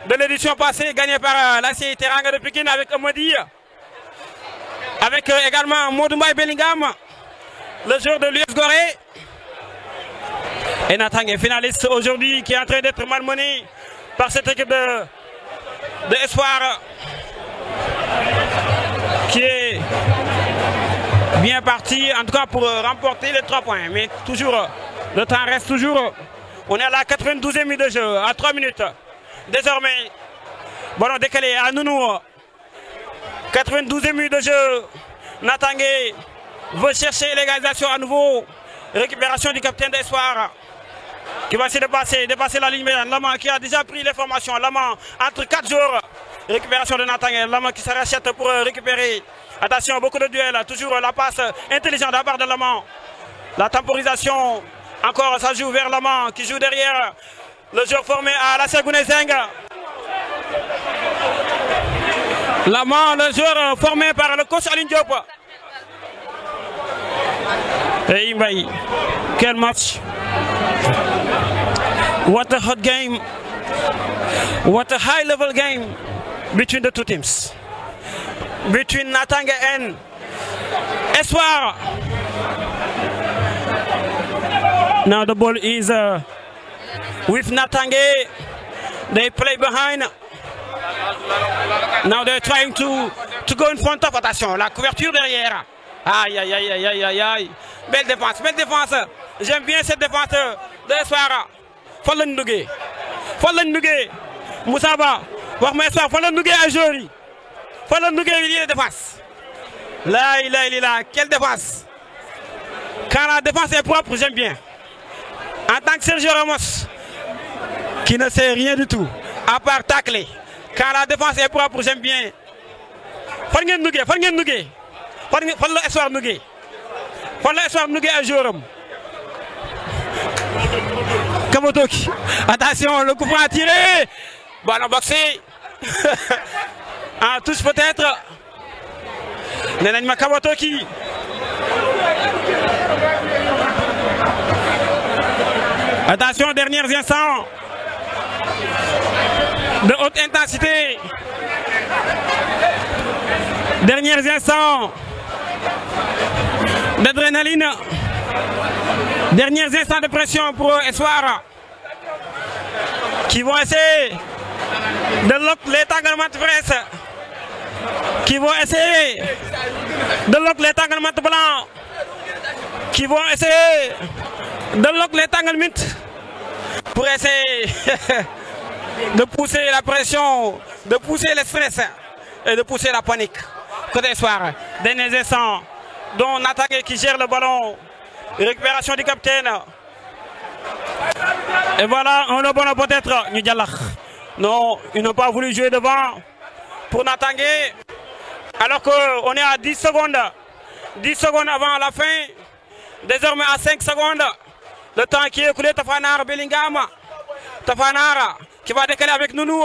de l'édition passée gagnée par l'ancien Teranga de Pikine avec Amadi. Avec également Modoumaï Bellingham, le joueur de l'US Gorée. Et Natangé finaliste aujourd'hui qui est en train d'être malmené par cette équipe de Espoir qui est bien parti en tout cas pour remporter les 3 points. Mais toujours, le temps reste toujours. On est à la 92e minute de jeu, à 3 minutes. Désormais, ballon décalé à Nounou. 92e minute de jeu. Natangé veut chercher l'égalisation à nouveau. Récupération du capitaine d'Espoir qui va essayer de dépasser la ligne médiane. Lama qui a déjà pris les formations. Lama entre 4 joueurs. Récupération de Natangé. Lama qui se rachète pour récupérer. Attention, beaucoup de duels. Toujours la passe intelligente de la part de Lama. La temporisation. Encore, ça joue vers Lama qui joue derrière. Le joueur formé à la Segounezeng. Lama, le joueur formé par le coach Aline Diop. Et Imbaï, quel match! What a hot game! What a high-level game between the two teams. Between Natangé and Espoir. Now the ball is with Natangé. They play behind. Now they're trying to go in front of. Attention, la couverture derrière. Aïe, aïe, aïe, aïe, aïe, aïe, aïe. Belle défense, belle défense. J'aime bien cette défense de Espoir. Faut le nouguer. Faut le nouguer. Moussa Ba, wax ma Espoir, faut le nouguer à Jori. Faut le nouguer, il y a la défense. Là, il est là. Quelle défense. Quand la défense est propre, j'aime bien. En tant que Sergio Ramos, qui ne sait rien du tout, à part tacler. Quand la défense est propre, j'aime bien. Faut le nouguer, faut le nouguer. Faut le Espoir nouguer. Faut le Espoir nouguer à Joram. Kamotoki. Attention, le coup franc à tirer. Ballon boxé. En touche peut-être. Nenanima Kamotoki. Attention, derniers instants. De haute intensité. Derniers instants d'adrénaline. Derniers instants de pression pour Espoir qui vont essayer de l'étanglement de presse, qui vont essayer de lock les tanglements blancs qui vont essayer de lock les tanglements pour essayer de pousser la pression, de pousser le stress et de pousser la panique. Côté soir, derniers instants, dont Natangé qui gère le ballon, récupération du capitaine. Et voilà, on le bon peut-être, non, ils n'ont pas voulu jouer devant pour Natangé, alors qu'on est à 10 secondes. 10 secondes avant la fin, désormais à 5 secondes. Le temps qui est écoulé, Tafanar Bellingham. Tafanar qui va décaler avec Nounou.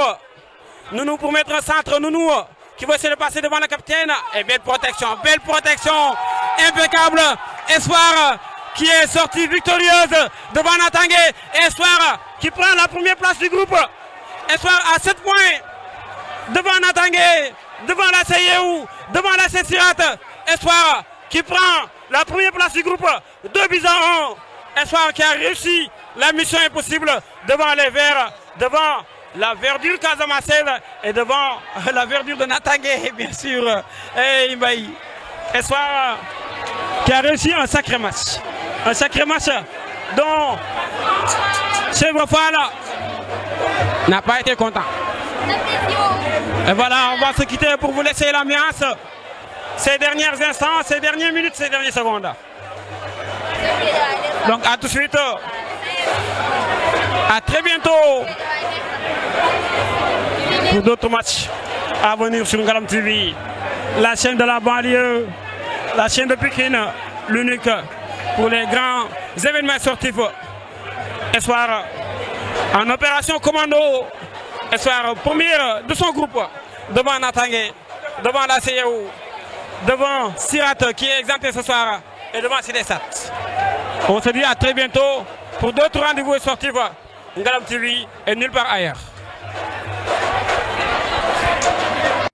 Nounou pour mettre un centre, Nounou qui va essayer de passer devant le capitaine. Et belle protection, impeccable. Espoir qui est sortie victorieuse devant Natangé. Espoir qui prend la première place du groupe. Espoir à 7 points devant Natangé, devant la CIEU, devant la CESIRAT. Espoir qui prend la première place du groupe. 2-1. Espoir qui a réussi la mission impossible devant les Verts, devant la verdure casamançaise et devant la verdure de Natangé, bien sûr. Et Imbaï. Espoir qui a réussi un sacré match. Un sacré match dont Chevrefal n'a pas été content. Et voilà, on va se quitter pour vous laisser l'ambiance. Ces derniers instants, ces dernières minutes, ces dernières secondes. Donc à tout de suite. À très bientôt. Pour d'autres matchs à venir sur Ngalam TV. La chaîne de la banlieue, la chaîne de Pikine, l'unique pour les grands événements sportifs. Espoir en opération commando. Espoir première de son groupe devant Natangé, devant la CIEU, devant Sirat qui est exempté ce soir et devant Sidesat. On se dit à très bientôt pour d'autres rendez-vous sportifs. Ngalam TV et nulle part ailleurs.